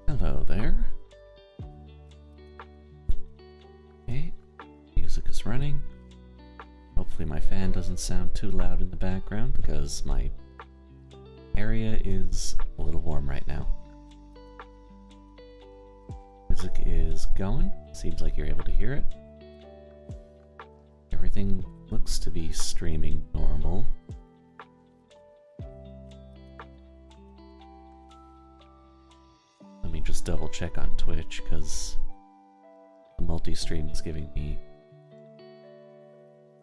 Hello there. Okay, music is running. Hopefully my fan doesn't sound too loud in the background because my area is a little warm right now. Music is going. Seems like you're able to hear it. Everything looks to be streaming normal. Let me just double check on Twitch because the multi-stream is giving me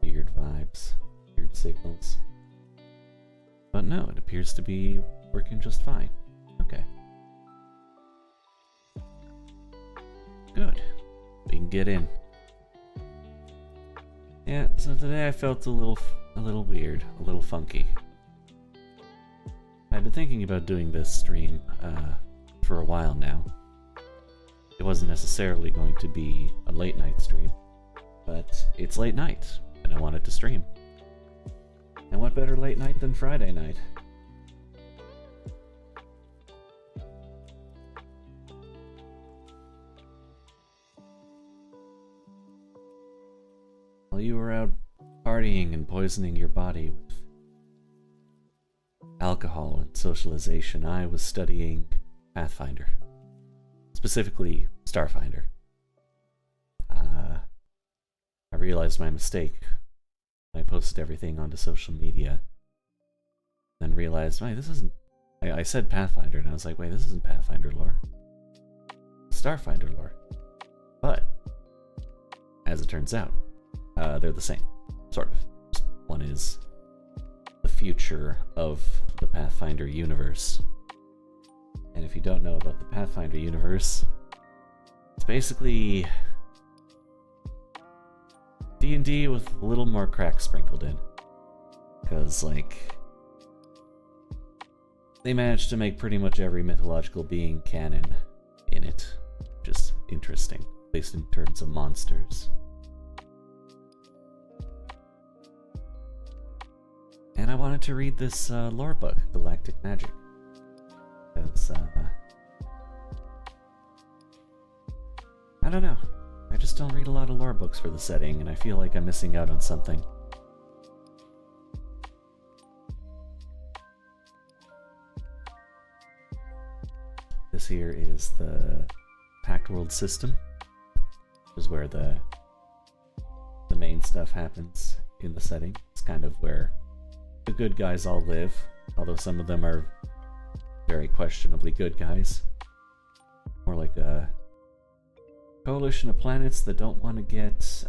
weird vibes, weird signals. But no, it appears to be working just fine. Okay. Good. We can get in. Yeah, so today I felt a little weird, a little funky. I've been thinking about doing this stream for a while now. It wasn't necessarily going to be a late night stream, but it's late night, and I wanted to stream. And what better late night than Friday night? While you were out partying and poisoning your body with alcohol and socialization, I was studying Pathfinder. Specifically, Starfinder. I realized my mistake. I posted everything onto social media. Then realized, wait, this isn't... I said Pathfinder, and I was like, wait, this isn't Pathfinder lore. Starfinder lore. But, as it turns out, they're the same. Sort of. Just one is the future of the Pathfinder universe. And if you don't know about the Pathfinder universe, it's basically D&D with a little more crack sprinkled in. Because, like, they managed to make pretty much every mythological being canon in it. Which is interesting, at least in terms of monsters. And I wanted to read this lore book, Galactic Magic. Because, I don't know. I just don't read a lot of lore books for the setting, and I feel like I'm missing out on something. This here is the Pact World system, which is where the main stuff happens in the setting. It's kind of where the good guys all live, although some of them are very questionably good guys. More like a coalition of planets that don't want to get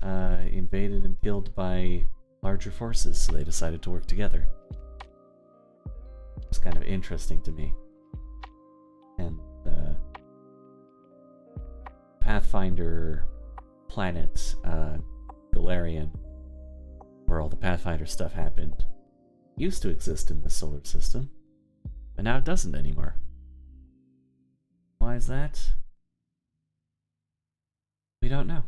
invaded and killed by larger forces, so they decided to work together. It's kind of interesting to me. And Pathfinder planet, Galarian, where all the Pathfinder stuff happened, used to exist in the solar system, but now it doesn't anymore. Why is that? We don't know.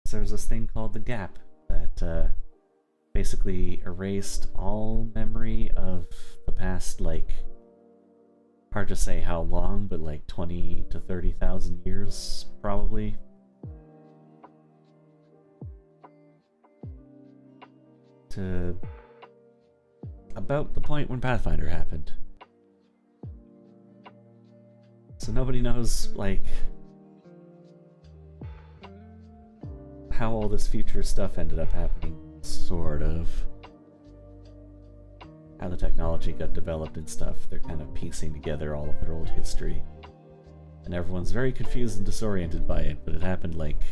So there's this thing called the Gap that basically erased all memory of the past, like, hard to say how long, but like 20 to 30,000 years, probably. To about the point when Pathfinder happened. So nobody knows, like, how all this future stuff ended up happening, sort of. How the technology got developed and stuff. They're kind of piecing together all of their old history. And everyone's very confused and disoriented by it, but it happened like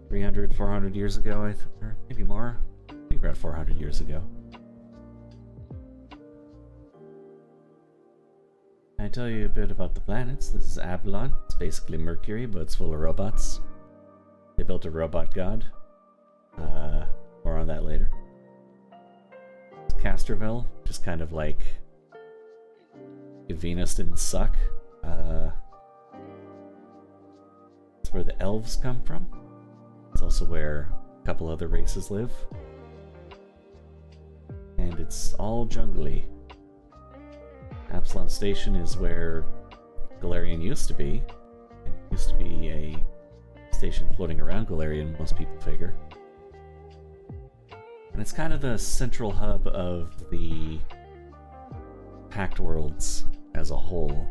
300, 400 years ago, or maybe more. I think around 400 years ago. Can I tell you a bit about the planets? This is Avalon. It's basically Mercury, but it's full of robots. They built a robot god. More on that later. Casterville, just kind of like if Venus didn't suck. It's where the elves come from. It's also where a couple other races live. And it's all jungly. Absalom Station is where Galarian used to be. It used to be a station floating around Galarian, most people figure. And it's kind of the central hub of the Pact Worlds as a whole.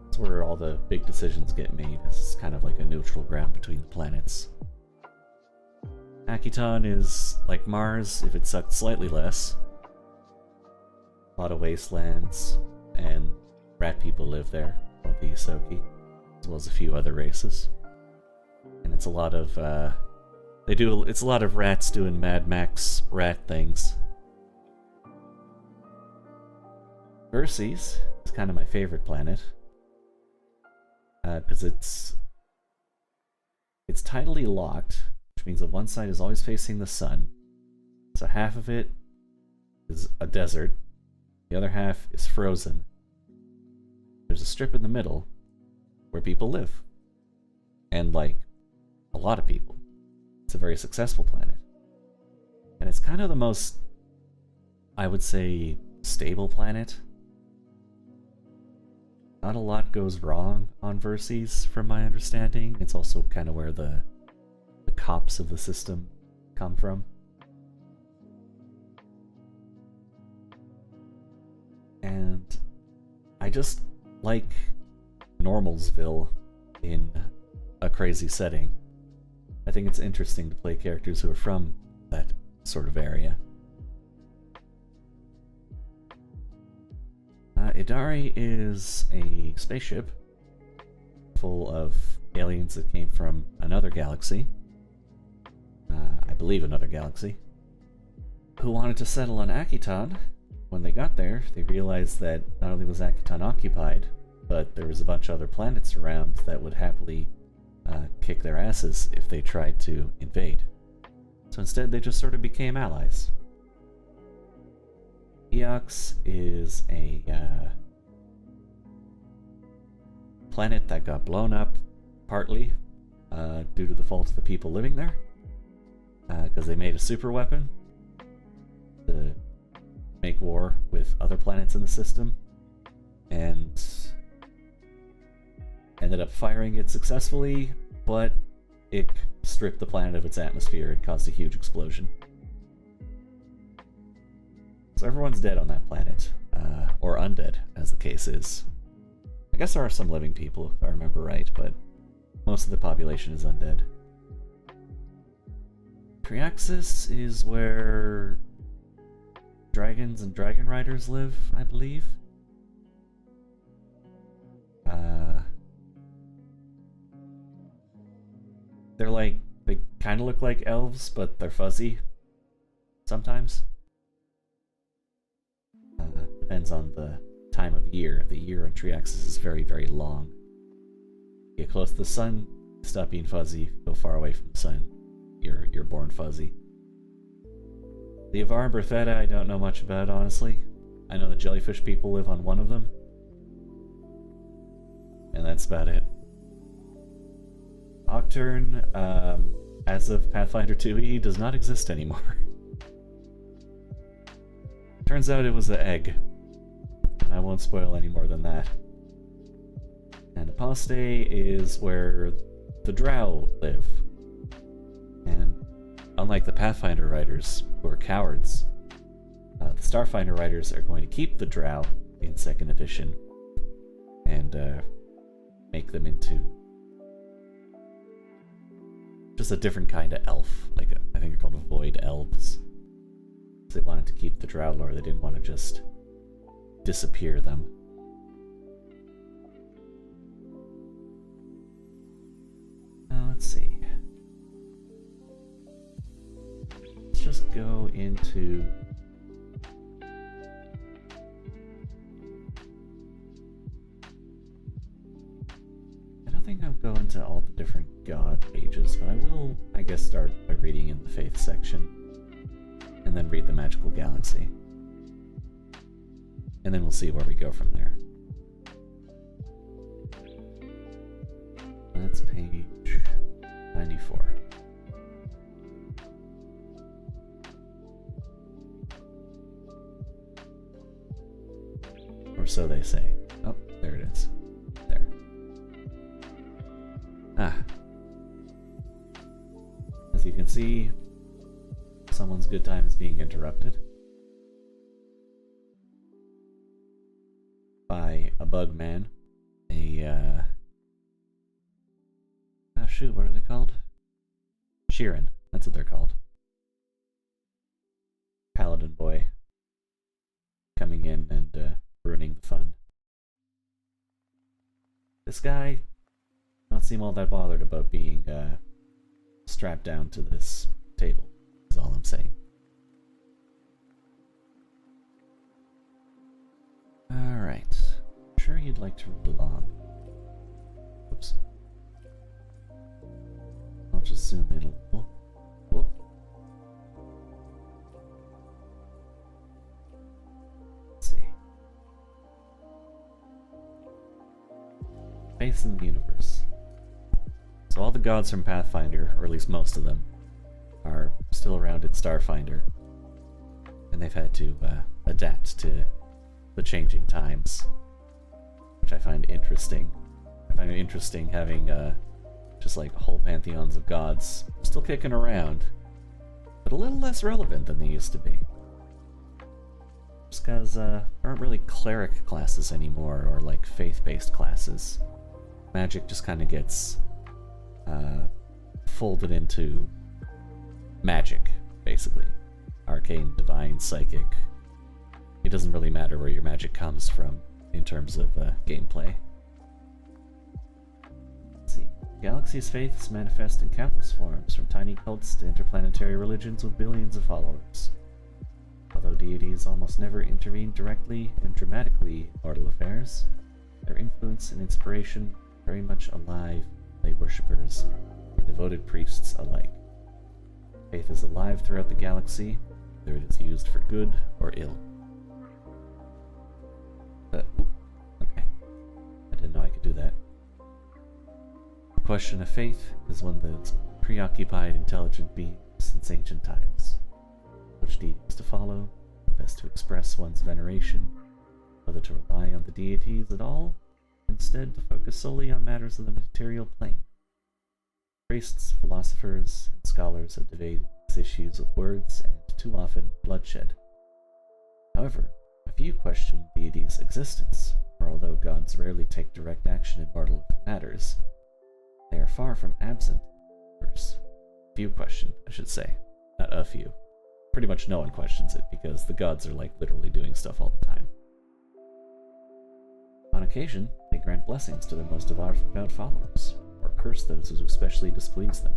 It's where all the big decisions get made. It's kind of like a neutral ground between the planets. Akiton is like Mars if it sucked slightly less. A lot of wastelands, and rat people live there, called the Isoki, as well as a few other races. And it's a lot of, it's a lot of rats doing Mad Max rat things. Verces is kind of my favorite planet, because it's tidally locked, which means that one side is always facing the sun. So half of it is a desert, the other half is frozen. There's a strip in the middle where people live. And, like, a lot of people. It's a very successful planet. And it's kind of the most, I would say, stable planet. Not a lot goes wrong on Verces, from my understanding. It's also kind of where the cops of the system come from. And I just like Normalsville in a crazy setting. I think it's interesting to play characters who are from that sort of area. Idari is a spaceship full of aliens that came from another galaxy. I believe another galaxy. Who wanted to settle on Akiton. When they got there, they realized that not only was Akiton occupied, but there was a bunch of other planets around that would happily kick their asses if they tried to invade. So instead, they just sort of became allies. Eox is a planet that got blown up, partly due to the fault of the people living there, because they made a super weapon to make war with other planets in the system, and ended up firing it successfully, but it stripped the planet of its atmosphere and caused a huge explosion. So everyone's dead on that planet, or undead, as the case is. I guess there are some living people, if I remember right, but most of the population is undead. Triaxis is where dragons and dragon riders live, I believe. They're like, they kind of look like elves, but they're fuzzy sometimes. Depends on the time of year. The year on Triaxis is very, very long. Get close to the sun, stop being fuzzy. Go far away from the sun, you're born fuzzy. The Avar and Bertheta I don't know much about, honestly. I know the jellyfish people live on one of them. And that's about it. Octurne, as of Pathfinder 2e, does not exist anymore. Turns out it was an egg. And I won't spoil any more than that. And Apostate is where the Drow live. And unlike the Pathfinder writers, who are cowards, the Starfinder writers are going to keep the Drow in 2nd edition and make them into just a different kind of elf. Like, I think they're called Void Elves. They wanted to keep the Drow lore, they didn't want to just disappear them. Now, let's see. Let's just go into... I don't think I'll go into all the different god pages, but I will, I guess, start by reading in the Faith section. And then read the Magical Galaxy. And then we'll see where we go from there. That's page 94. Or so they say. Oh, there it is. There. Ah. As you can see, someone's good time is being interrupted by a bug man. Oh shoot, what are they called? Sheeran, that's what they're called. Paladin boy coming in and ruining the fun. This guy not seem all that bothered about being strapped down to this table, is all I'm saying. Alright. I'm sure you'd like to read along. Oops. I'll just zoom in a little. Whoop. Let's see. Faith in the universe. So all the gods from Pathfinder, or at least most of them, are still around in Starfinder. And they've had to adapt to the changing times, which I find interesting. I find it interesting having just like whole pantheons of gods still kicking around, but a little less relevant than they used to be. Just because there aren't really cleric classes anymore, or like faith-based classes. Magic just kind of gets folded into magic, basically. Arcane, divine, psychic. It doesn't really matter where your magic comes from in terms of gameplay. Let's see. Galaxy's faiths manifest in countless forms, from tiny cults to interplanetary religions with billions of followers. Although deities almost never intervene directly and dramatically in mortal affairs, their influence and inspiration are very much alive in lay worshippers and devoted priests alike. Faith is alive throughout the galaxy, whether it is used for good or ill. Okay. I didn't know I could do that. The question of faith is one that's preoccupied intelligent beings since ancient times. Which deities to follow, best to express one's veneration, whether to rely on the deities at all, or instead to focus solely on matters of the material plane. Priests, philosophers, and scholars have debated these issues with words and, too often, bloodshed. However, a few question deities' existence, for although gods rarely take direct action in mortal matters, they are far from absent. Few question, I should say, not a few. Pretty much no one questions it, because the gods are like literally doing stuff all the time. On occasion, they grant blessings to their most devout followers, or curse those who especially displease them.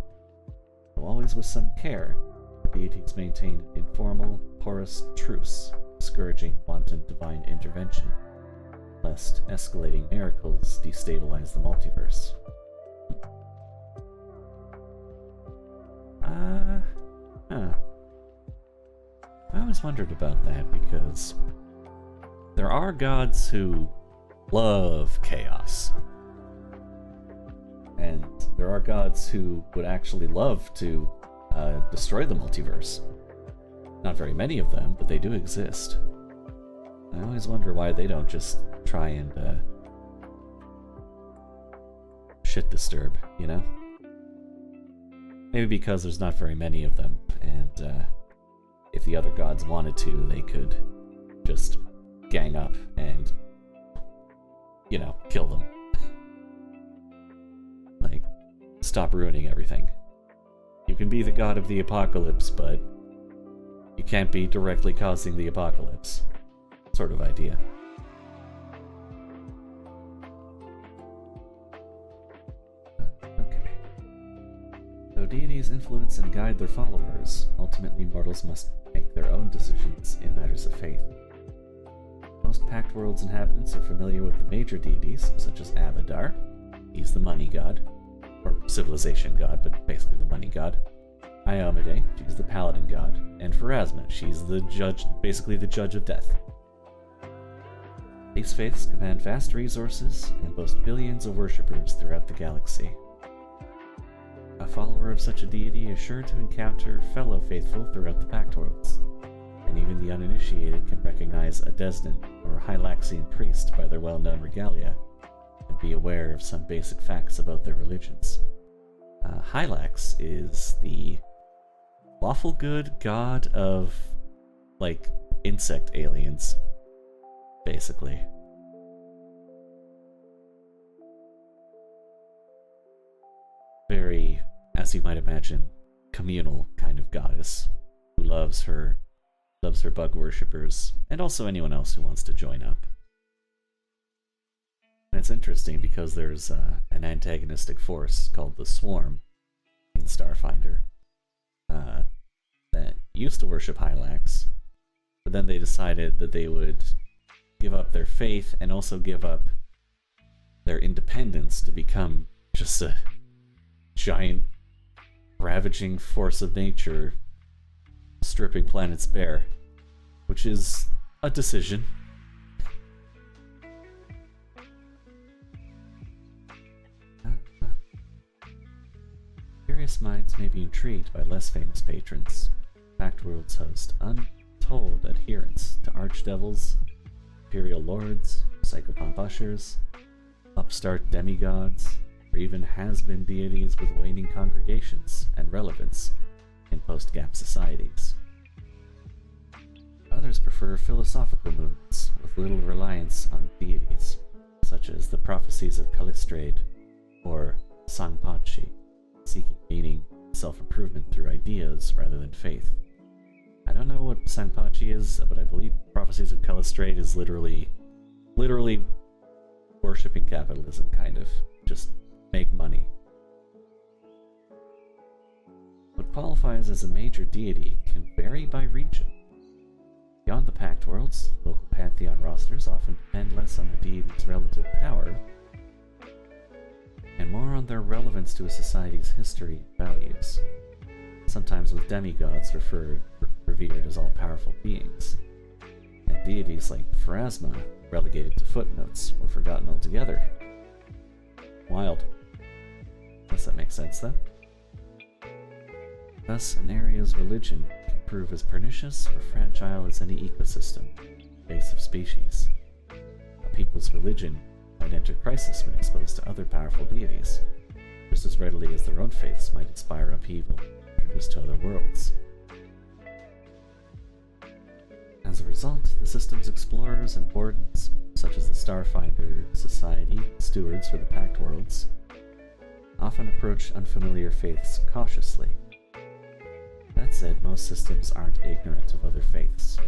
Though always with some care, the deities maintain an informal, porous truce, discouraging wanton divine intervention, lest escalating miracles destabilize the multiverse. I always wondered about that, because there are gods who love chaos. And there are gods who would actually love to destroy the multiverse. Not very many of them, but they do exist. I always wonder why they don't just try and shit disturb, you know? Maybe because there's not very many of them, and if the other gods wanted to, they could just gang up and, you know, kill them. Like, stop ruining everything. You can be the god of the apocalypse, but you can't be directly causing the apocalypse. Sort of idea. Okay. Though deities influence and guide their followers, ultimately mortals must make their own decisions in matters of faith. Most Pact World's inhabitants are familiar with the major deities, such as Abadar. He's the money god, or civilization god, but basically the money god. Iomedae, she's the paladin god, and Pharasma, she's the judge, basically the judge of death. These faiths command vast resources and boast billions of worshippers throughout the galaxy. A follower of such a deity is sure to encounter fellow faithful throughout the Pact Worlds. and even the uninitiated can recognize a Desnan or Hylaxian priest by their well-known regalia, and be aware of some basic facts about their religions. Hylax is the lawful good god of, like, insect aliens, basically. Very, as you might imagine, communal kind of goddess who loves her bug worshippers, and also anyone else who wants to join up. And it's interesting because there's an antagonistic force called the Swarm in Starfinder that used to worship Hylax, but then they decided that they would give up their faith and also give up their independence to become just a giant, ravaging force of nature, stripping planets bare, which is a decision. Curious minds may be intrigued by less famous patrons. Pact Worlds host untold adherents to archdevils, imperial lords, psychopomp ushers, upstart demigods, or even has-been deities with waning congregations and relevance in post-gap societies. Others prefer philosophical movements with little reliance on deities, such as the prophecies of Callistrade or Sangpachi, seeking meaning and self-improvement through ideas rather than faith. I don't know what Sangpachi is, but I believe prophecies of Callistrade is literally worshipping capitalism, kind of. Just make money. What qualifies as a major deity can vary by region. Beyond the Pact Worlds, local pantheon rosters often depend less on a deity's relative power and more on their relevance to a society's history and values, sometimes with demigods revered as all-powerful beings, and deities like Pharasma relegated to footnotes or forgotten altogether. Wild. Guess that makes sense, though. Thus, an area's religion can prove as pernicious or fragile as any ecosystem, base of species. A people's religion might enter crisis when exposed to other powerful deities, just as readily as their own faiths might inspire upheaval introduced to other worlds. As a result, the system's explorers and wardens, such as the Starfinder Society, stewards for the Pact Worlds, often approach unfamiliar faiths cautiously. That said, most systems aren't ignorant of other faiths,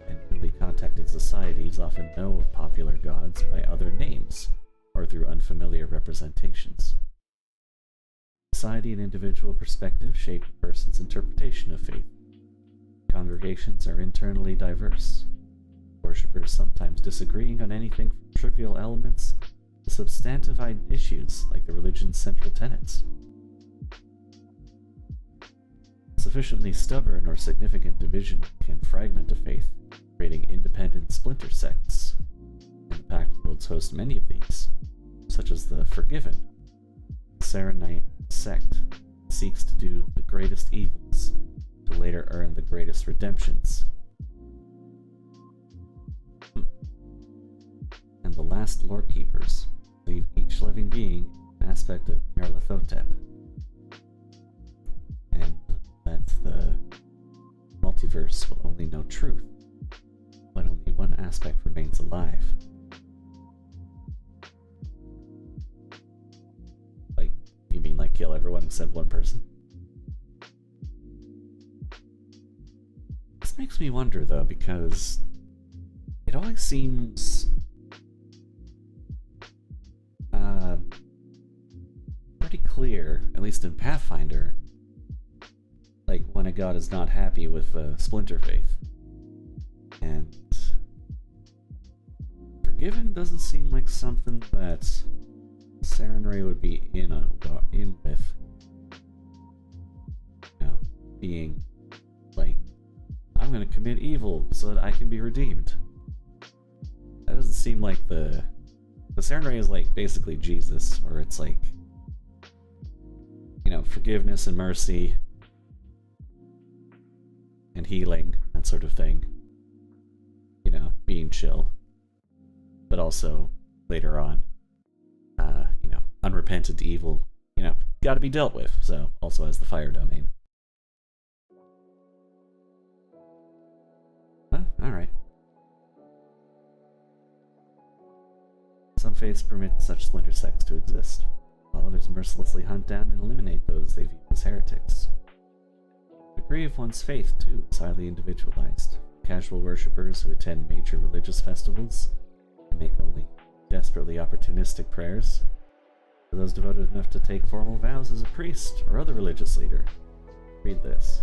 and newly contacted societies often know of popular gods by other names, or through unfamiliar representations. Society and individual perspective shape a person's interpretation of faith. Congregations are internally diverse, worshippers sometimes disagreeing on anything from trivial elements to substantive issues like the religion's central tenets. Sufficiently stubborn or significant division can fragment a faith, creating independent splinter sects. And the Pact Worlds host many of these, such as the Forgiven, the Serenite sect that seeks to do the greatest evils to later earn the greatest redemptions. And the Last Lorekeepers believe each living being an aspect of Nyarlathotep, and that the multiverse will only know truth when only one aspect remains alive. Like, you mean like kill everyone except one person? This makes me wonder, though, because it always seems pretty clear, at least in Pathfinder, like when a god is not happy with a splinter faith. And Forgiven doesn't seem like something that Sarenrae would be in with. You know, being like, I'm gonna commit evil so that I can be redeemed. That doesn't seem like the Sarenrae is like basically Jesus, or it's like, you know, forgiveness and mercy and healing, that sort of thing. You know, being chill. But also, later on, you know, unrepentant evil, you know, gotta be dealt with, so also has the fire domain. Well, alright. Some faiths permit such splinter sects to exist, while others mercilessly hunt down and eliminate those they view as heretics. The degree of one's faith, too, is highly individualized. Casual worshippers who attend major religious festivals and make only desperately opportunistic prayers, for those devoted enough to take formal vows as a priest or other religious leader. Read this.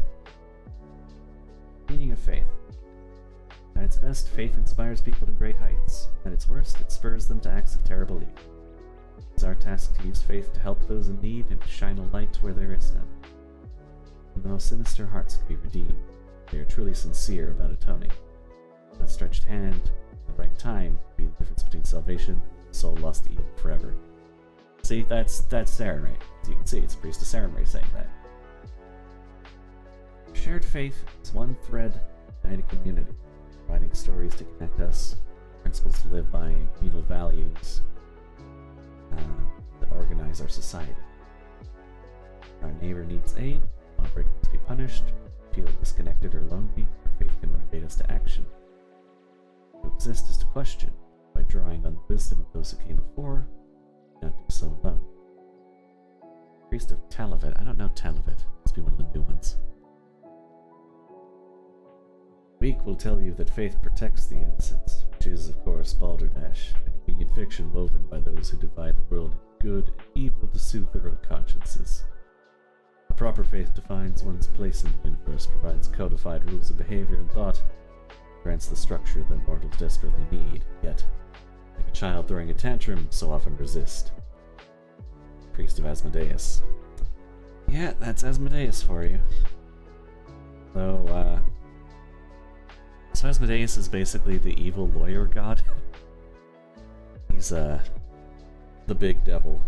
Meaning of faith. At its best, faith inspires people to great heights. At its worst, it spurs them to acts of terrible evil. It is our task to use faith to help those in need and to shine a light where there is none. When the most sinister hearts can be redeemed, they are truly sincere about atoning. An outstretched hand, at the right time, will be the difference between salvation and soul lost to evil forever. See, that's Sarenrae. As you can see, it's a priest of Sarenrae saying that. Shared faith is one thread in a united community, providing stories to connect us, principles to live by, and communal values that organize our society. Our neighbor needs aid, lawbreakers must be punished, feel disconnected or lonely, our faith can motivate us to action. To exist is to question, by drawing on the wisdom of those who came before, not do so alone. Priest of Talavet. I don't know Talavet. Must be one of the new ones. Week will tell you that faith protects the innocent, which is, of course, Balderdash, a convenient fiction woven by those who divide the world into good and evil to soothe their own consciences. A proper faith defines one's place in the universe, provides codified rules of behavior and thought, grants the structure that mortals desperately need, yet, like a child throwing a tantrum, so often resist. Priest of Asmodeus. Yeah, that's Asmodeus for you. Though, so Asmodeus is basically the evil lawyer god. He's, the big devil.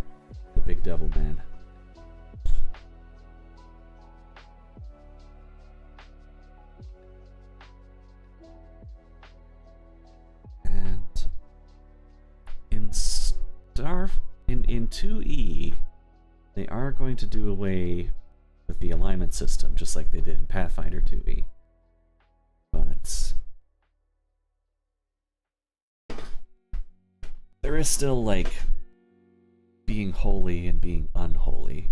The big devil man. And in 2E, they are going to do away with the alignment system, just like they did in Pathfinder 2E. But there is still, like, being holy and being unholy.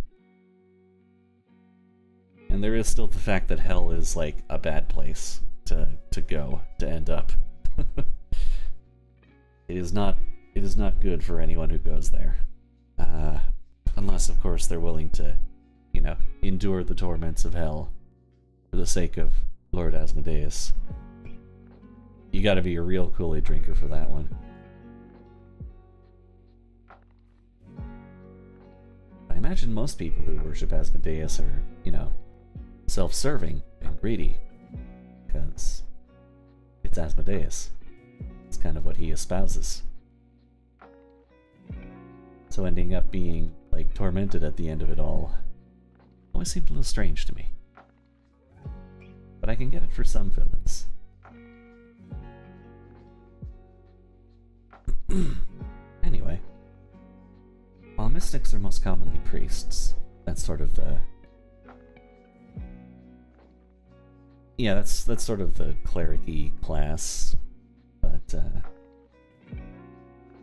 And there is still the fact that hell is, like, a bad place to go, to end up. It is not good for anyone who goes there. Unless, of course, they're willing to, you know, endure the torments of hell for the sake of Lord Asmodeus. You gotta be a real Kool-Aid drinker for that one. I imagine most people who worship Asmodeus are, you know, self-serving and greedy. Because it's Asmodeus. It's kind of what he espouses. So ending up being, like, tormented at the end of it all always seemed a little strange to me. But I can get it for some villains. Anyway, while mystics are most commonly priests, that's sort of the... yeah, that's sort of the cleric-y class, but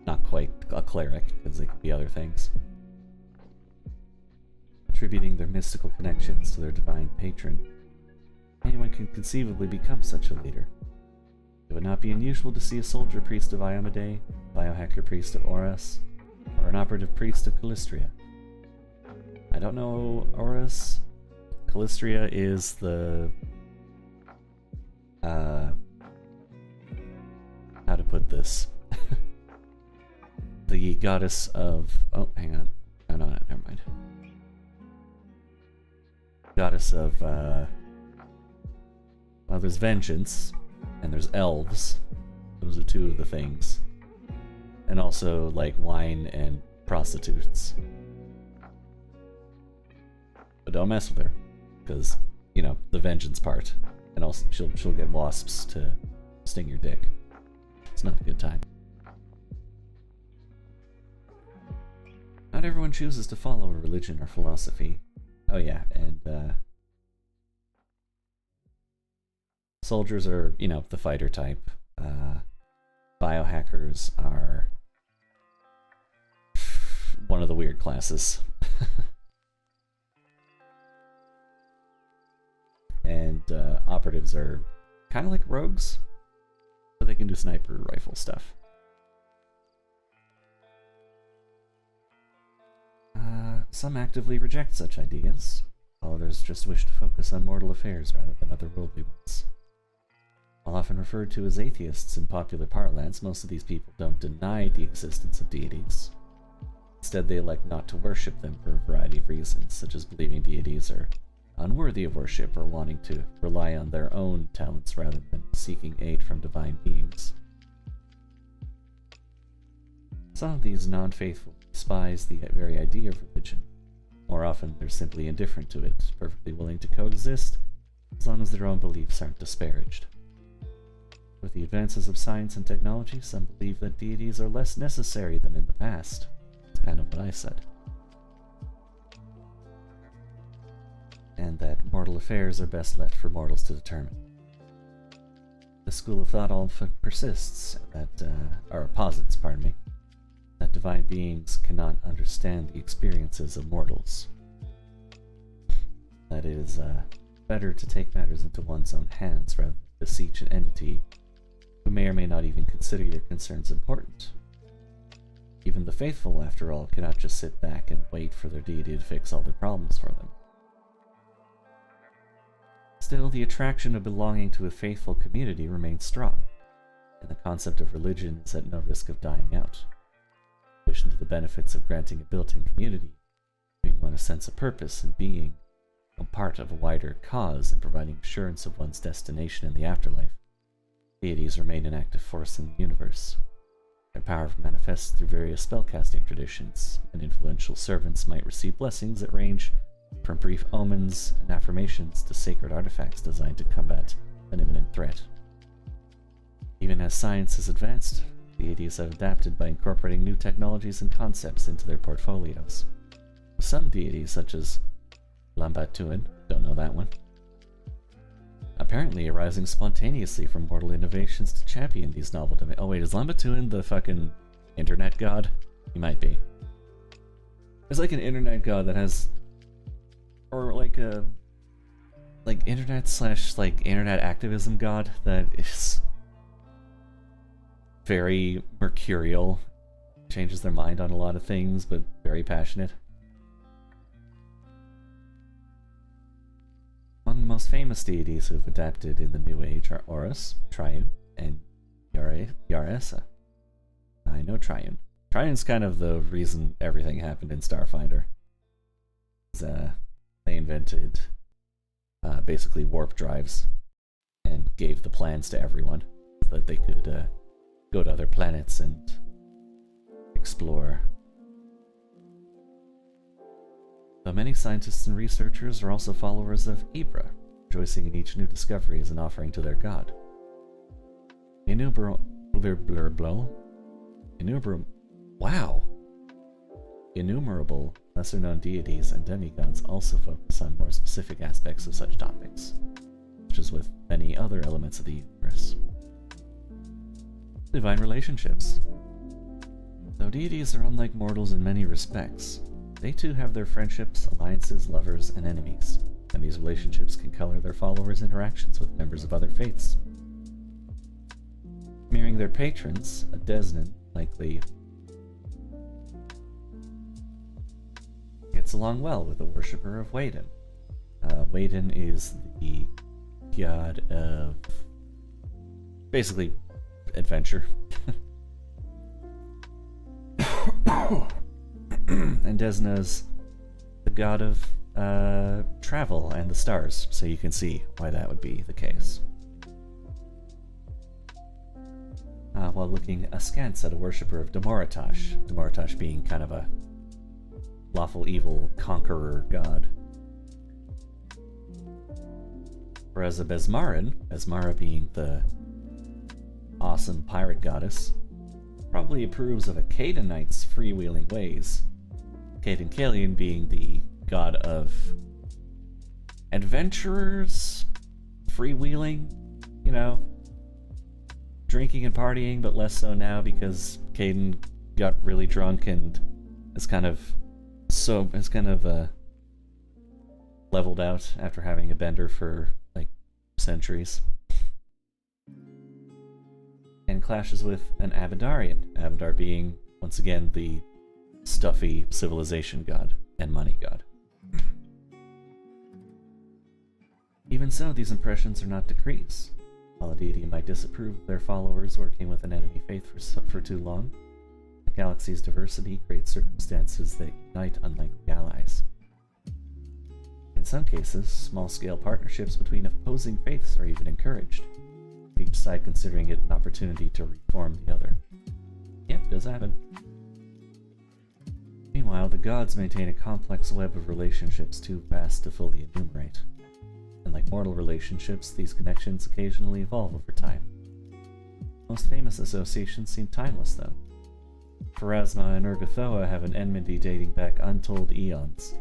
not quite a cleric, because they could be other things. Attributing their mystical connections to their divine patron, anyone can conceivably become such a leader. It would not be unusual to see a soldier priest of Iomedae, biohacker priest of Oras, or an operative priest of Callistria. I don't know Oras. Callistria is the... how to put this? The goddess of... oh, hang on. Oh, no, never mind. Goddess of, well, there's vengeance, and there's elves. Those are two of the things. And also, like, wine and prostitutes. But don't mess with her, because, you know, the vengeance part. And also, she'll get wasps to sting your dick. It's not a good time. Not everyone chooses to follow a religion or philosophy. Oh yeah, and soldiers are, you know, the fighter type. Biohackers are one of the weird classes. And operatives are kind of like rogues, but they can do sniper rifle stuff. Some actively reject such ideas, while others just wish to focus on mortal affairs rather than otherworldly ones. While often referred to as atheists in popular parlance, most of these people don't deny the existence of deities. Instead, they elect not to worship them for a variety of reasons, such as believing deities are unworthy of worship or wanting to rely on their own talents rather than seeking aid from divine beings. Some of these non-faithful despise the very idea of religion. More often, they're simply indifferent to it, perfectly willing to coexist, as long as their own beliefs aren't disparaged. With the advances of science and technology, some believe that deities are less necessary than in the past. That's kind of what I said. And that mortal affairs are best left for mortals to determine. This school of thought often persists, or posits, pardon me, that divine beings cannot understand the experiences of mortals. That it is better to take matters into one's own hands rather than beseech an entity who may or may not even consider your concerns important. Even the faithful, after all, cannot just sit back and wait for their deity to fix all their problems for them. Still, the attraction of belonging to a faithful community remains strong, and the concept of religion is at no risk of dying out. In addition to the benefits of granting a built-in community, giving one a sense of purpose and being a part of a wider cause and providing assurance of one's destination in the afterlife, deities remain an active force in the universe. Their power manifests through various spellcasting traditions, and influential servants might receive blessings that range from brief omens and affirmations to sacred artifacts designed to combat an imminent threat. Even as science has advanced, deities have adapted by incorporating new technologies and concepts into their portfolios. Some deities, such as Lambatuin, don't know that one, apparently arising spontaneously from mortal innovations to champion these novel domains. Oh wait, is Lambatuin the fucking internet god? He might be. There's like an internet god that has, or like a, like internet slash like internet activism god that is very mercurial, changes their mind on a lot of things, but very passionate. Among the most famous deities who have adapted in the New Age are Horus, Triune, and Yaresa. I know Triune. Triune's kind of the reason everything happened in Starfinder. They invented basically warp drives and gave the plans to everyone so that they could go to other planets and explore. Though many scientists and researchers are also followers of Ibra, rejoicing in each new discovery as an offering to their god. Innumerable lesser-known deities and demigods also focus on more specific aspects of such topics, such as with many other elements of the universe. Divine relationships. Though deities are unlike mortals in many respects, they too have their friendships, alliances, lovers, and enemies, and these relationships can color their followers' interactions with members of other faiths. Mirroring their patrons, a Desnan likely gets along well with a worshipper of Waden. Waden is the god of basically adventure. And Desna's the god of travel and the stars, so you can see why that would be the case. While looking askance at a worshipper of Demoratosh being kind of a lawful evil conqueror god. Whereas a Besmara being the awesome pirate goddess, probably approves of a Canaanite's freewheeling ways. Caden Kalian being the god of adventurers, freewheeling, you know, drinking and partying, but less so now because Caden got really drunk and is kind of leveled out after having a bender for like centuries. And clashes with an Abadarian, Abadar being, once again, the stuffy civilization god and money god. Even so, these impressions are not decrees. While a deity might disapprove of their followers working with an enemy faith for too long, the galaxy's diversity creates circumstances that unite unlikely allies. In some cases, small-scale partnerships between opposing faiths are even encouraged, each side considering it an opportunity to reform the other. Yep, does happen. Meanwhile, the gods maintain a complex web of relationships too vast to fully enumerate. And like mortal relationships, these connections occasionally evolve over time. Most famous associations seem timeless, though. Pharasma and Urgathoa have an enmity dating back untold eons.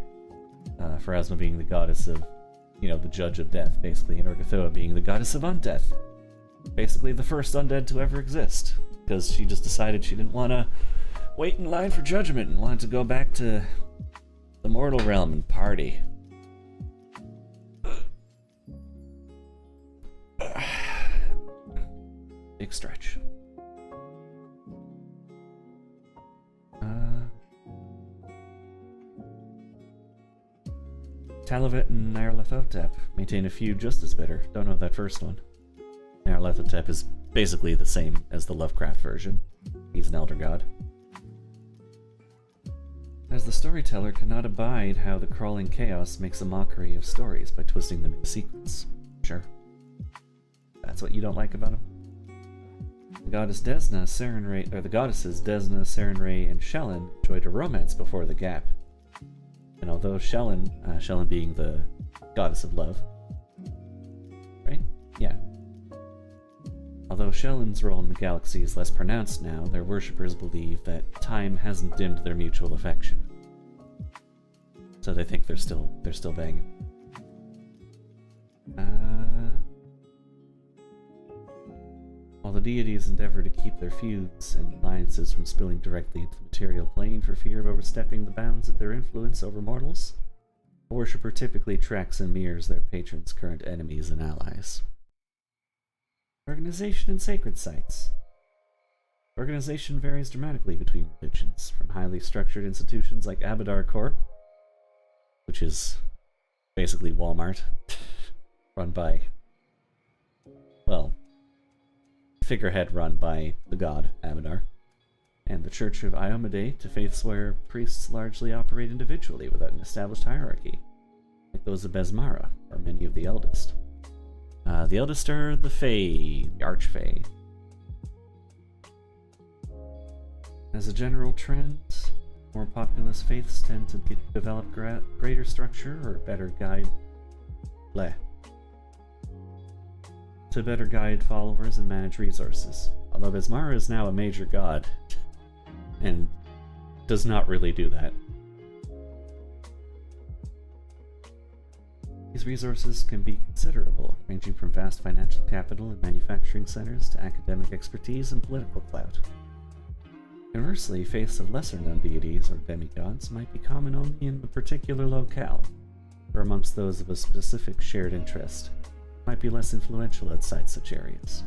Pharasma being the goddess of, the judge of death, basically, and Urgathoa being the goddess of undeath. Basically the first undead to ever exist, because she just decided she didn't want to wait in line for judgment and wanted to go back to the mortal realm and party. Big stretch. Talavet and Nyarlathotep maintain a feud just as bitter. Don't know that first one. Nyarlathotep is basically the same as the Lovecraft version. He's an elder god. As the storyteller cannot abide how the crawling chaos makes a mockery of stories by twisting them into secrets. Sure. That's what you don't like about him? The goddess Desna, Sarenrae, or the goddesses Desna, Sarenrae, and Shellen enjoyed a romance before the gap. And although Shellen being the goddess of love, right? Yeah. Although Shellen's role in the galaxy is less pronounced now, their worshippers believe that time hasn't dimmed their mutual affection. So they think they're still banging. While the deities endeavor to keep their feuds and alliances from spilling directly into the material plane for fear of overstepping the bounds of their influence over mortals, a worshipper typically tracks and mirrors their patron's current enemies and allies. Organization and sacred sites. Organization varies dramatically between religions, from highly structured institutions like Abadar Corp, which is basically Walmart, run by, figurehead run by the god Abadar, and the Church of Iomedae, to faiths where priests largely operate individually without an established hierarchy, like those of Besmara, or many of the eldest. The eldest are the Fae, the Archfae. As a general trend, more populous faiths tend to develop greater structure or better guide followers and manage resources. Although Besmara is now a major god, and does not really do that. These resources can be considerable, ranging from vast financial capital and manufacturing centers to academic expertise and political clout. Conversely, faiths of lesser-known deities or demigods might be common only in a particular locale, or amongst those of a specific shared interest, might be less influential outside such areas.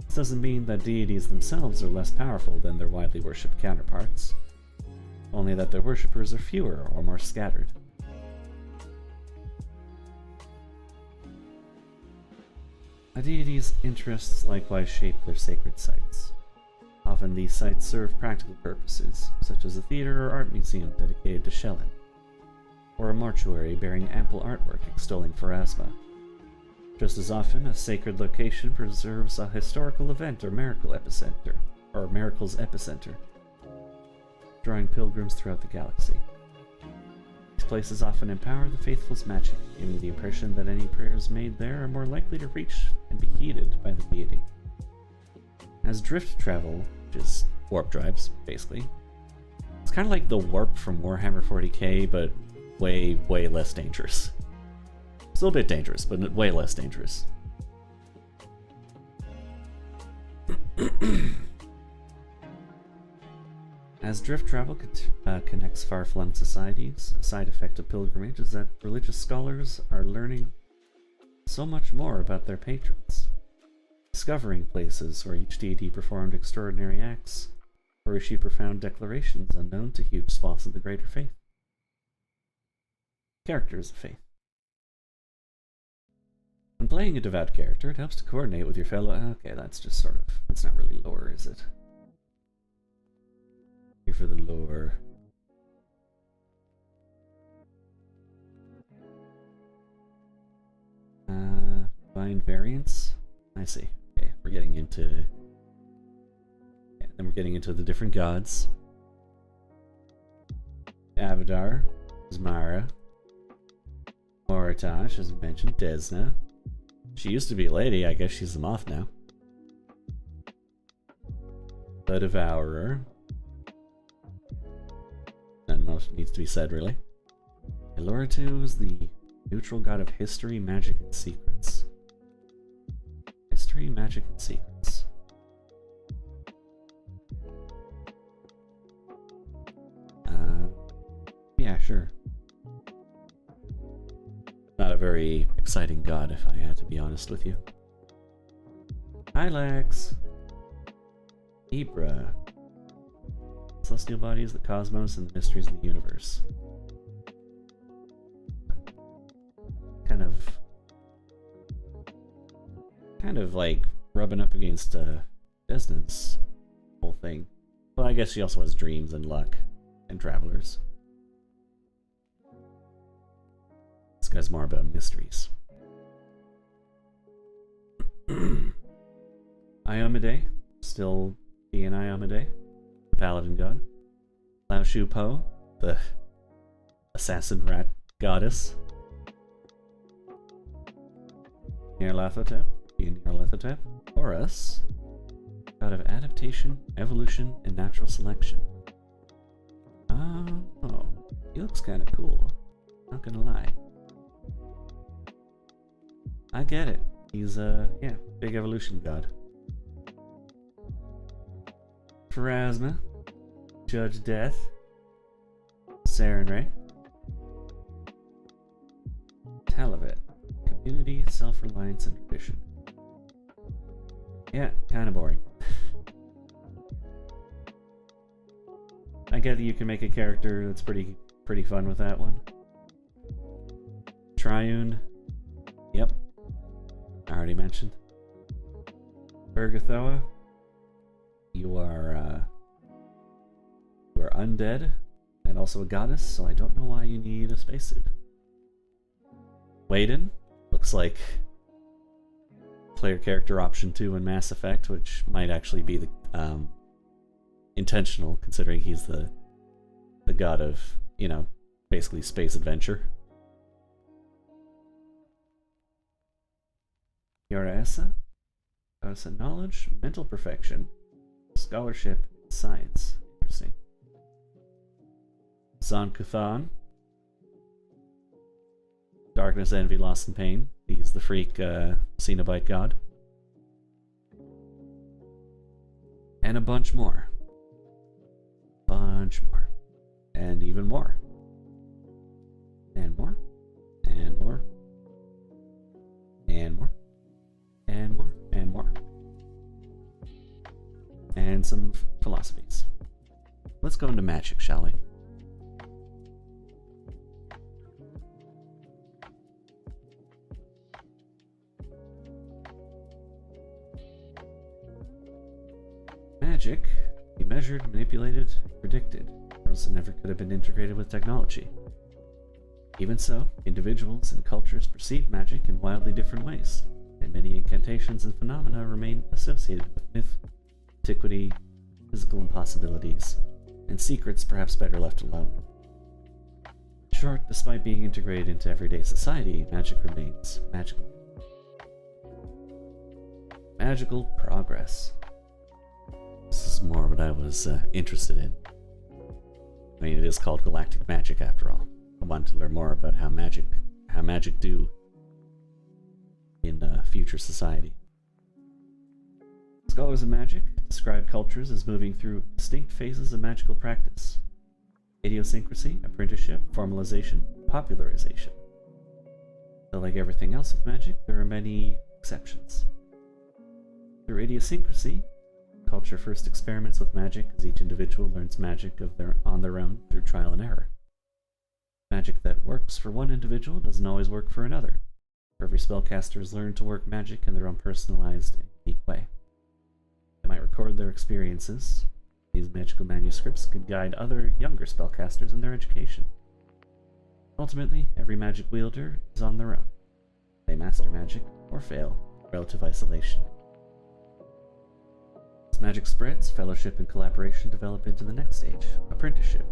This doesn't mean that deities themselves are less powerful than their widely worshipped counterparts, only that their worshippers are fewer or more scattered. A deity's interests likewise shape their sacred sites. Often these sites serve practical purposes, such as a theater or art museum dedicated to Shellen, or a mortuary bearing ample artwork extolling Pharasma. Just as often, a sacred location preserves a historical event or miracle's epicenter, drawing pilgrims throughout the galaxy. These places often empower the faithful's magic, giving the impression that any prayers made there are more likely to reach and be heeded by the deity. As drift travel, which is warp drives, basically, it's kind of like the warp from Warhammer 40k, but way, way less dangerous. Still a bit dangerous, but way less dangerous. As drift travel connects far-flung societies, a side effect of pilgrimage is that religious scholars are learning so much more about their patrons, discovering places where each deity performed extraordinary acts, or issued profound declarations unknown to huge swaths of the greater faith. Characters of faith. When playing a devout character, it helps to coordinate with your fellow... Okay, that's just sort of... That's not really lore, is it? Here for the lore. Divine variants? I see. Okay, we're getting into... Yeah, then we're getting into the different gods. Abadar, Zmara, Moritash, as mentioned, Desna. She used to be a lady, I guess she's a moth now. The Devourer. Nothing else needs to be said, really. Eloratu is the neutral god of history, magic, and secrets. History, magic, and secrets. Yeah, sure. Not a very exciting god, if I had to be honest with you. Hi, Lex. Ibra. Celestial bodies, the cosmos, and the mysteries of the universe. Kind of like rubbing up against Desna's whole thing. Well, I guess she also has dreams and luck and travelers. This guy's more about mysteries. Iomedae, still being Iomedae, the paladin god. Lao Shu Po, the assassin rat goddess. Nyarlathotep, being Nyarlathotep. Horus, god of adaptation, evolution, and natural selection. Oh, he looks kind of cool. Not gonna lie. I get it. He's yeah, big evolution god. Pharasma, Judge Death, Sarenrae, Talavet, community, self-reliance, and tradition. Yeah, kind of boring. I get that you can make a character that's pretty fun with that one. Triune, yep, I already mentioned. Bergathoa, you are undead and also a goddess, so I don't know why you need a spacesuit. Waden looks like player character option 2 in Mass Effect, which might actually be the intentional, considering he's the god of, you know, basically space adventure. Yaraesa, goddess of knowledge, mental perfection, scholarship, and science. Interesting. Zon-Kuthon, darkness, envy, loss, and pain. He's the freak Cenobite god. And a bunch more. Bunch more. And even more. And more. And more. And more. And more. And more. And some philosophies. Let's go into magic, shall we? Magic can be measured, manipulated, predicted, or else it never could have been integrated with technology. Even so, individuals and cultures perceive magic in wildly different ways, and many incantations and phenomena remain associated with myth, antiquity, physical impossibilities, and secrets perhaps better left alone. short, despite being integrated into everyday society, magic remains magical. Magical progress. This is more what I was interested in. I mean, it is called galactic magic after all. I wanted to learn more about how magic do in future society. Scholars of magic describe cultures as moving through distinct phases of magical practice: idiosyncrasy, apprenticeship, formalization, popularization. Though like everything else with magic, there are many exceptions. Through idiosyncrasy, culture first experiments with magic as each individual learns magic on their own through trial and error. Magic that works for one individual doesn't always work for another. Every spellcaster has learned to work magic in their own personalized and unique way. They might record their experiences. These magical manuscripts could guide other younger spellcasters in their education. Ultimately, every magic wielder is on their own. They master magic, or fail, in relative isolation. As magic spreads, fellowship and collaboration develop into the next stage, apprenticeship,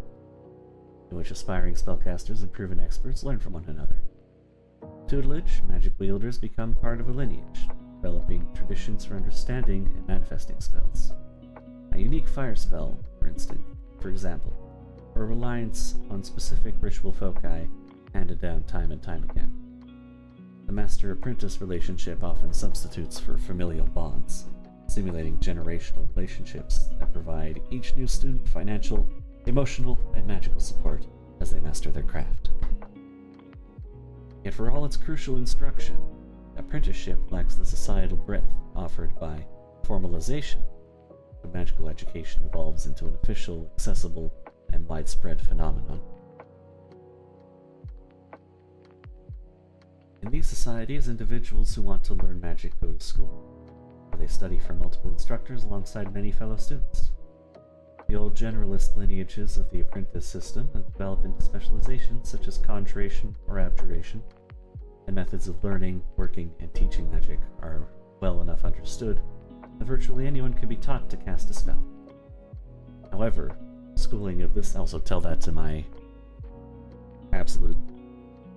in which aspiring spellcasters and proven experts learn from one another. Tutelage, magic wielders become part of a lineage, developing traditions for understanding and manifesting spells. A unique fire spell, for example, or a reliance on specific ritual foci handed down time and time again. The master-apprentice relationship often substitutes for familial bonds, simulating generational relationships that provide each new student financial, emotional, and magical support as they master their craft. Yet for all its crucial instruction, apprenticeship lacks the societal breadth offered by formalization. The magical education evolves into an official, accessible, and widespread phenomenon. In these societies, individuals who want to learn magic go to school, where they study for multiple instructors alongside many fellow students. The old generalist lineages of the apprentice system have developed into specializations such as conjuration or abjuration, and methods of learning, working, and teaching magic are well enough understood that virtually anyone can be taught to cast a spell. However, schooling of this— also tell that to my absolute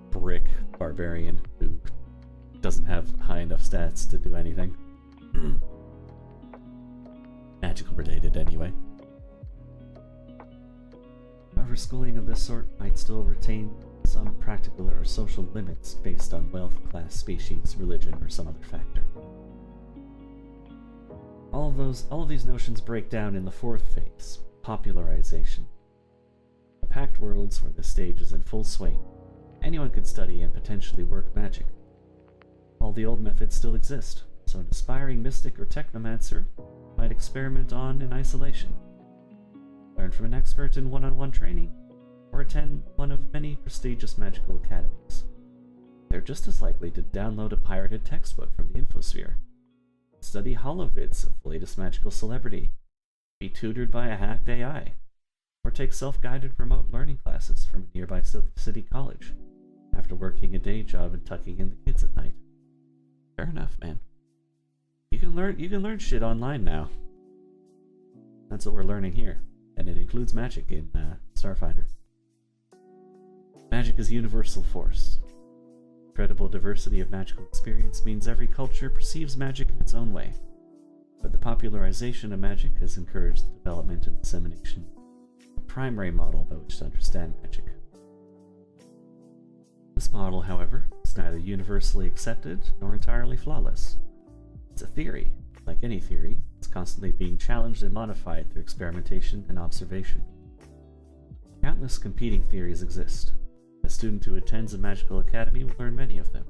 brick barbarian who doesn't have high enough stats to do anything. Magical related anyway. However, schooling of this sort might still retain some practical or social limits based on wealth, class, species, religion, or some other factor. All of these notions break down in the fourth phase, popularization. The packed worlds where this stage is in full swing, anyone could study and potentially work magic. All the old methods still exist, so an aspiring mystic or technomancer might experiment on in isolation, learn from an expert in one-on-one training, or attend one of many prestigious magical academies. They're just as likely to download a pirated textbook from the infosphere, study holovids of the latest magical celebrity, be tutored by a hacked AI, or take self-guided remote learning classes from a nearby city college after working a day job and tucking in the kids at night. Fair enough, man. You can learn shit online now. That's what we're learning here, and it includes magic in Starfinder. Magic is a universal force. Incredible diversity of magical experience means every culture perceives magic in its own way, but the popularization of magic has encouraged the development and dissemination of a primary model by which to understand magic. This model, however, is neither universally accepted nor entirely flawless. It's a theory. Like any theory, it's constantly being challenged and modified through experimentation and observation. Countless competing theories exist. A student who attends a magical academy will learn many of them,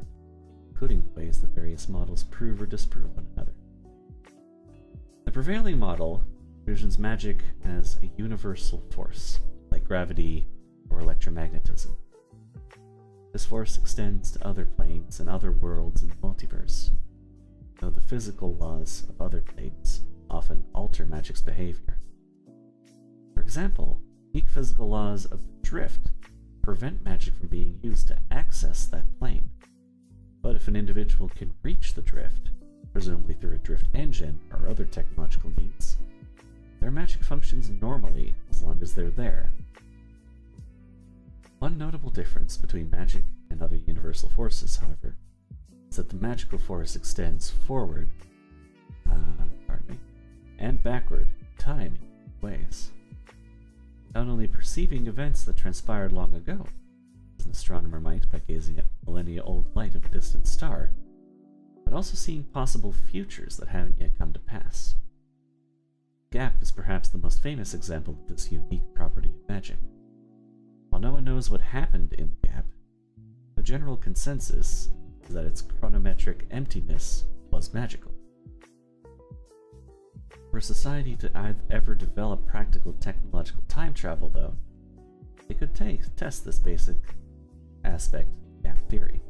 including the ways that various models prove or disprove one another. The prevailing model envisions magic as a universal force, like gravity or electromagnetism. This force extends to other planes and other worlds in the multiverse, though the physical laws of other planes often alter magic's behavior. For example, unique physical laws of the drift prevent magic from being used to access that plane. But if an individual can reach the drift, presumably through a drift engine or other technological means, their magic functions normally as long as they're there. One notable difference between magic and other universal forces, however, is that the magical force extends forward, and backward in time in ways. Not only perceiving events that transpired long ago, as an astronomer might by gazing at millennia-old light of a distant star, but also seeing possible futures that haven't yet come to pass. Gap is perhaps the most famous example of this unique property of magic. While no one knows what happened in the gap, the general consensus is that its chronometric emptiness was magical. For a society to ever develop practical technological time travel, though, they could test this basic aspect of gap theory.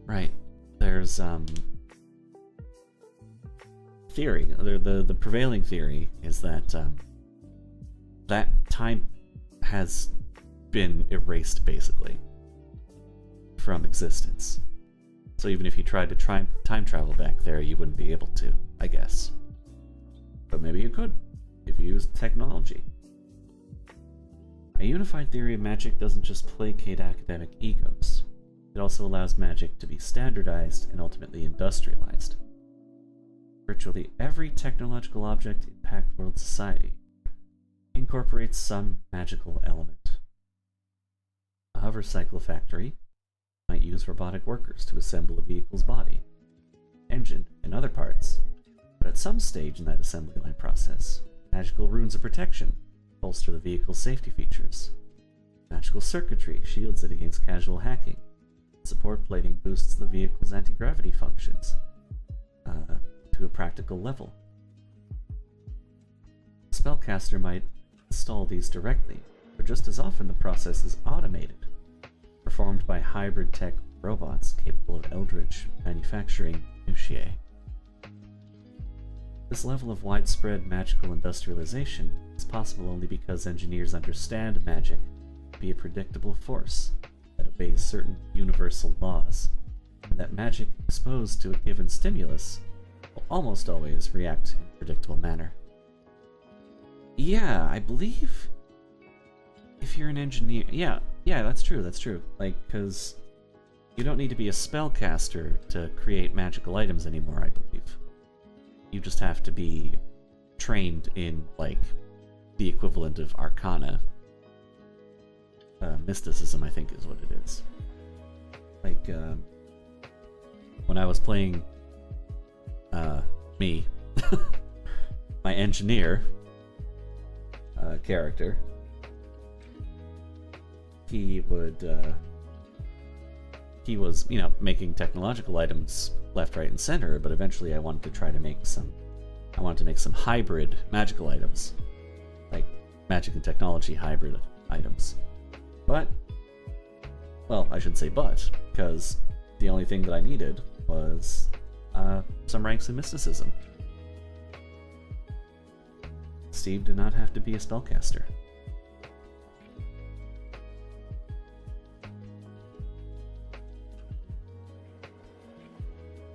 Right, there's theory. The prevailing theory is that that time has been erased, basically, from existence. So even if you tried to time travel back there, you wouldn't be able to, I guess. But maybe you could, if you used technology. A unified theory of magic doesn't just placate academic egos. It also allows magic to be standardized and ultimately industrialized. Virtually every technological object in Pact World society incorporates some magical element. A hover cycle factory might use robotic workers to assemble a vehicle's body, engine, and other parts, but at some stage in that assembly line process, magical runes of protection bolster the vehicle's safety features. Magical circuitry shields it against casual hacking. Support plating boosts the vehicle's anti-gravity functions to a practical level. A spellcaster might install these directly, but just as often the process is automated, performed by hybrid tech robots capable of eldritch manufacturing minutiae. This level of widespread magical industrialization is possible only because engineers understand magic to be a predictable force that obeys certain universal laws, and that magic exposed to a given stimulus will almost always react in a predictable manner. Yeah, I believe if you're an engineer... Yeah, that's true. Like, because you don't need to be a spellcaster to create magical items anymore, I believe. You just have to be trained in, like, the equivalent of Arcana. Mysticism, I think, is what it is. Like, when I was playing, my engineer character, he was, making technological items left, right, and center, but eventually I wanted to make some hybrid magical items. Like, magic and technology hybrid items. But, well, I should say but, because the only thing that I needed was some ranks in mysticism. Steve did not have to be a spellcaster.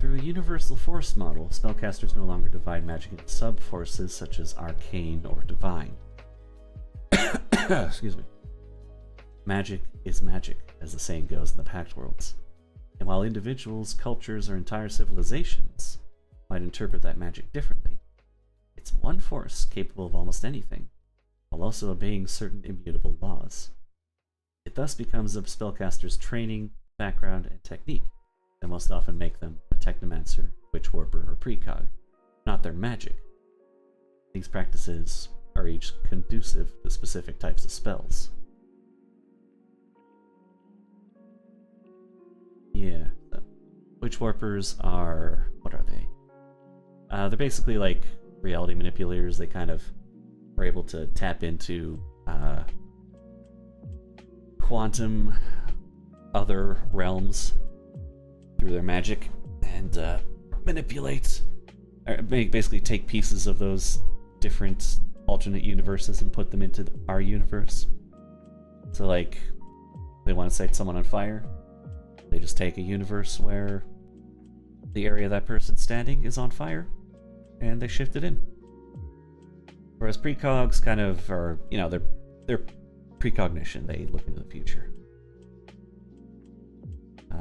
Through a universal force model, spellcasters no longer divide magic into sub-forces such as arcane or divine. Excuse me. Magic is magic, as the saying goes in the Pact Worlds. And while individuals, cultures, or entire civilizations might interpret that magic differently, it's one force capable of almost anything, while also obeying certain immutable laws. It thus becomes a spellcaster's training, background, and technique that most often make them a technomancer, witch warper, or precog, not their magic. These practices are each conducive to specific types of spells. Yeah, witch warpers are... what are they? They're basically like reality manipulators. They kind of are able to tap into quantum other realms through their magic and manipulate, or basically take pieces of those different alternate universes and put them into our universe. So like, they want to set someone on fire, they just take a universe where the area that person's standing is on fire, and they shift it in. Whereas precogs kind of are, they're precognition. They look into the future.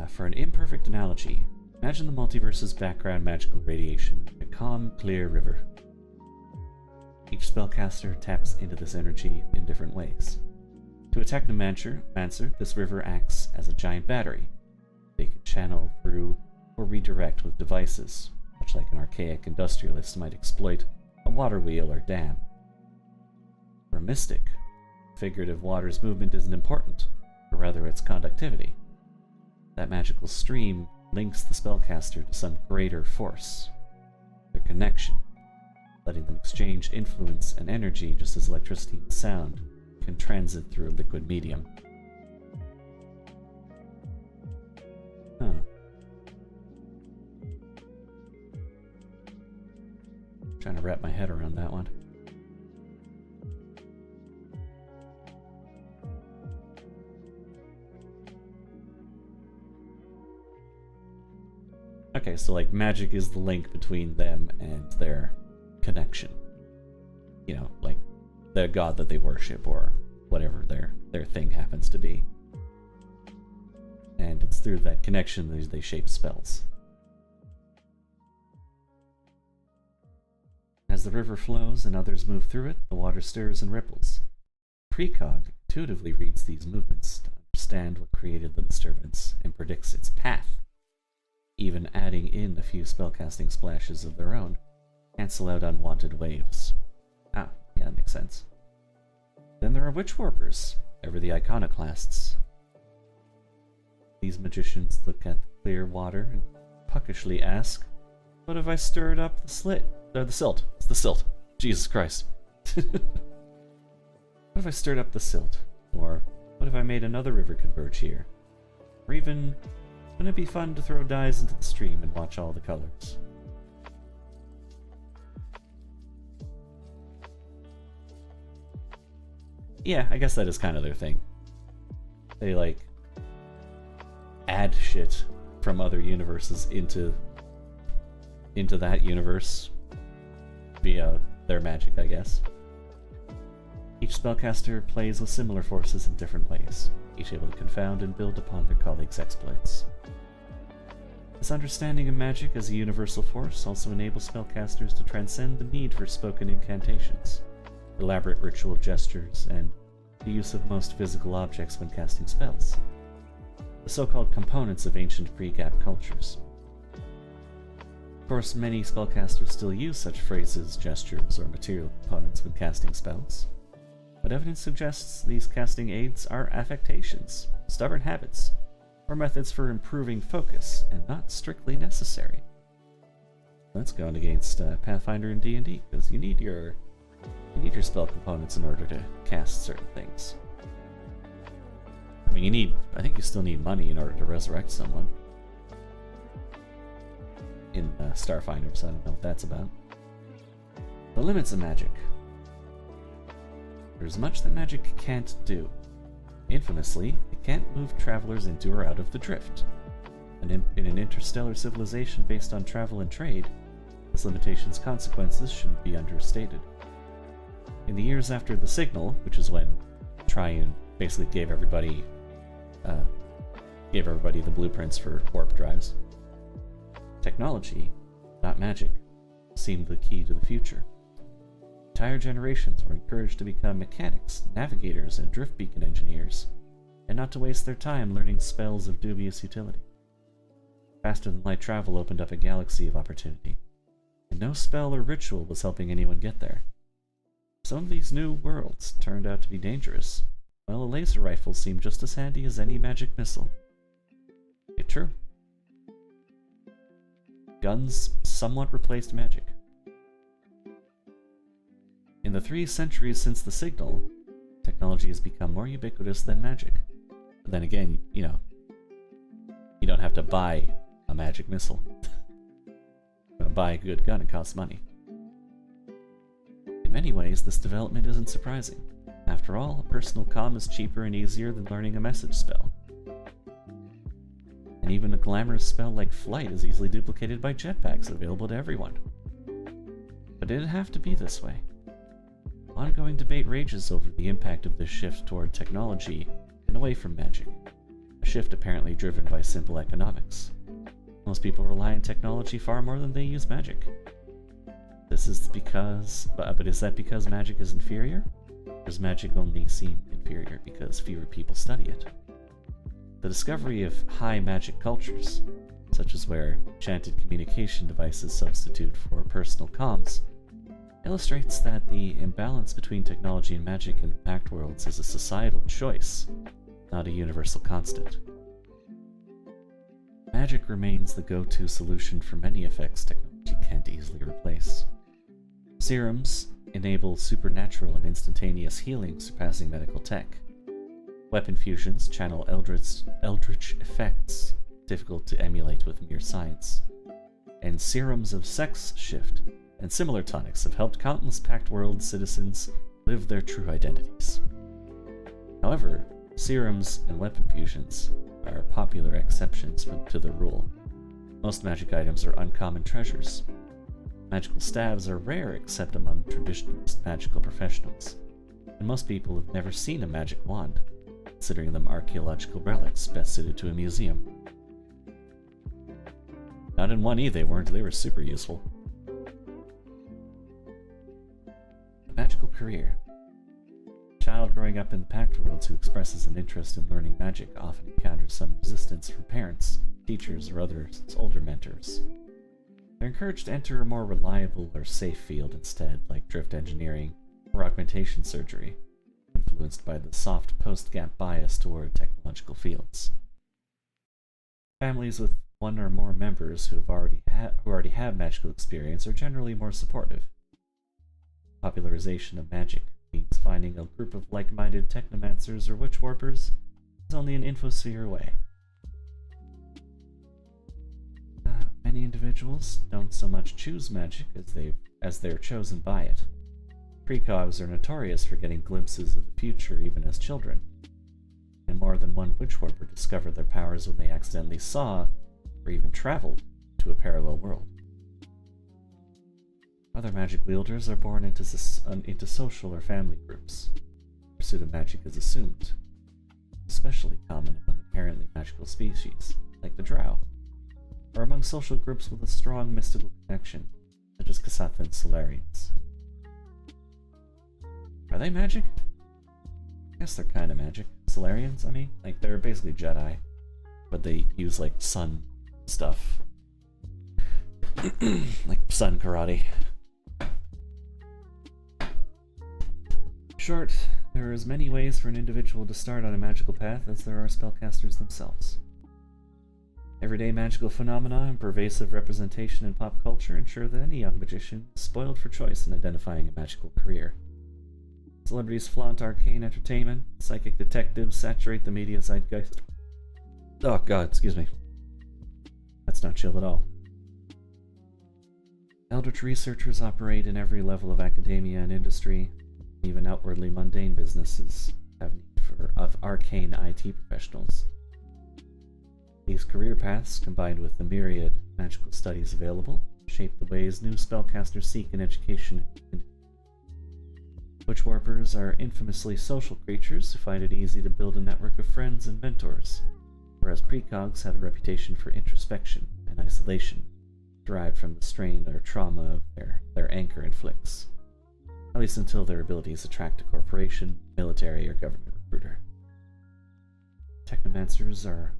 For an imperfect analogy, imagine the multiverse's background magical radiation, a calm, clear river. Each spellcaster taps into this energy in different ways. To a technomancer, this river acts as a giant battery. They can channel through or redirect with devices, much like an archaic industrialist might exploit a water wheel or dam. For a mystic, figurative water's movement isn't important, but rather its conductivity. That magical stream links the spellcaster to some greater force, their connection, letting them exchange influence and energy just as electricity and sound can transit through a liquid medium. Huh. Trying to wrap my head around that one. Okay, so like magic is the link between them and their connection. You know, like the god that they worship or whatever their thing happens to be. And it's through that connection they shape spells. As the river flows and others move through it, the water stirs and ripples. Precog intuitively reads these movements to understand what created the disturbance and predicts its path. Even adding in a few spellcasting splashes of their own cancel out unwanted waves. Ah, yeah, that makes sense. Then there are witch warpers, ever the iconoclasts. These magicians look at the clear water and puckishly ask, "What if I stirred up the silt? It's the silt. Jesus Christ. What if I stirred up the silt? Or what if I made another river converge here? Or even, wouldn't it be fun to throw dyes into the stream and watch all the colors?" Yeah, I guess that is kind of their thing. They, like, add shit from other universes into that universe via their magic, I guess. Each spellcaster plays with similar forces in different ways, each able to confound and build upon their colleagues' exploits. This understanding of magic as a universal force also enables spellcasters to transcend the need for spoken incantations, elaborate ritual gestures, and the use of most physical objects when casting spells, the so-called components of ancient pre-Gap cultures. Of course, many spellcasters still use such phrases, gestures, or material components when casting spells, but evidence suggests these casting aids are affectations, stubborn habits, or methods for improving focus, and not strictly necessary. That's going against Pathfinder and D&D, because you need your spell components in order to cast certain things. I mean, I think you still need money in order to resurrect someone. In Starfinder, so I don't know what that's about. The limits of magic. There's much that magic can't do. Infamously, it can't move travelers into or out of the drift. And in an interstellar civilization based on travel and trade, this limitation's consequences shouldn't be understated. In the years after the Signal, which is when Triune basically gave everybody the blueprints for warp drives, technology, not magic, seemed the key to the future. Entire generations were encouraged to become mechanics, navigators, and drift beacon engineers, and not to waste their time learning spells of dubious utility. Faster-than-light travel opened up a galaxy of opportunity, and no spell or ritual was helping anyone get there. Some of these new worlds turned out to be dangerous, while a laser rifle seemed just as handy as any magic missile. It's true. Guns somewhat replaced magic. In the 3 centuries since the Signal, technology has become more ubiquitous than magic. But then again, you know, you don't have to buy a magic missile. To buy a good gun, it costs money. In many ways, this development isn't surprising. After all, a personal comm is cheaper and easier than learning a message spell. And even a glamorous spell like flight is easily duplicated by jetpacks available to everyone. But did it have to be this way? ongoing debate rages over the impact of this shift toward technology and away from magic, a shift apparently driven by simple economics. Most people rely on technology far more than they use magic. This is because... but is that because magic is inferior? Or does magic only seem inferior because fewer people study it? The discovery of high magic cultures, such as where enchanted communication devices substitute for personal comms, illustrates that the imbalance between technology and magic in the Pact Worlds is a societal choice, not a universal constant. Magic remains the go-to solution for many effects technology can't easily replace. Serums enable supernatural and instantaneous healing surpassing medical tech. Weapon fusions channel eldritch effects difficult to emulate with mere science. And serums of sex shift and similar tonics have helped countless Pact World citizens live their true identities. However, serums and weapon fusions are popular exceptions to the rule. Most magic items are uncommon treasures. Magical staves are rare except among traditionalist magical professionals, and most people have never seen a magic wand, considering them archaeological relics best suited to a museum. Not in 1E they weren't, they were super useful. A magical career. A child growing up in the Pact Worlds who expresses an interest in learning magic often encounters some resistance from parents, teachers, or others older mentors. They're encouraged to enter a more reliable or safe field instead, like drift engineering or augmentation surgery, influenced by the soft post-gap bias toward technological fields. Families with one or more members who already have magical experience are generally more supportive. Popularization of magic means finding a group of like-minded technomancers or witch warpers is only an infosphere away. Many individuals don't so much choose magic as they're chosen by it. Precogs are notorious for getting glimpses of the future even as children, and more than one witch warper discovered their powers when they accidentally saw or even traveled to a parallel world. Other magic wielders are born into social or family groups. Pursuit of magic is assumed, especially common among inherently magical species, like the Drow, or among social groups with a strong mystical connection, such as Kasatha and Solarians. Are they magic? I guess they're kind of magic. Solarians, I mean? Like, they're basically Jedi, but they use, like, sun stuff. Like sun karate. In short, there are as many ways for an individual to start on a magical path as there are spellcasters themselves. Everyday magical phenomena and pervasive representation in pop culture ensure that any young magician is spoiled for choice in identifying a magical career. Celebrities flaunt arcane entertainment, psychic detectives saturate the media zeitgeist. Oh god, excuse me. That's not chill at all. Eldritch researchers operate in every level of academia and industry. Even outwardly mundane businesses have need of arcane IT professionals. These career paths, combined with the myriad magical studies available, shape the ways new spellcasters seek an education. Witch warpers are infamously social creatures who find it easy to build a network of friends and mentors, whereas precogs have a reputation for introspection and isolation, derived from the strain or trauma their anchor inflicts, at least until their abilities attract a corporation, military, or government recruiter. Technomancers are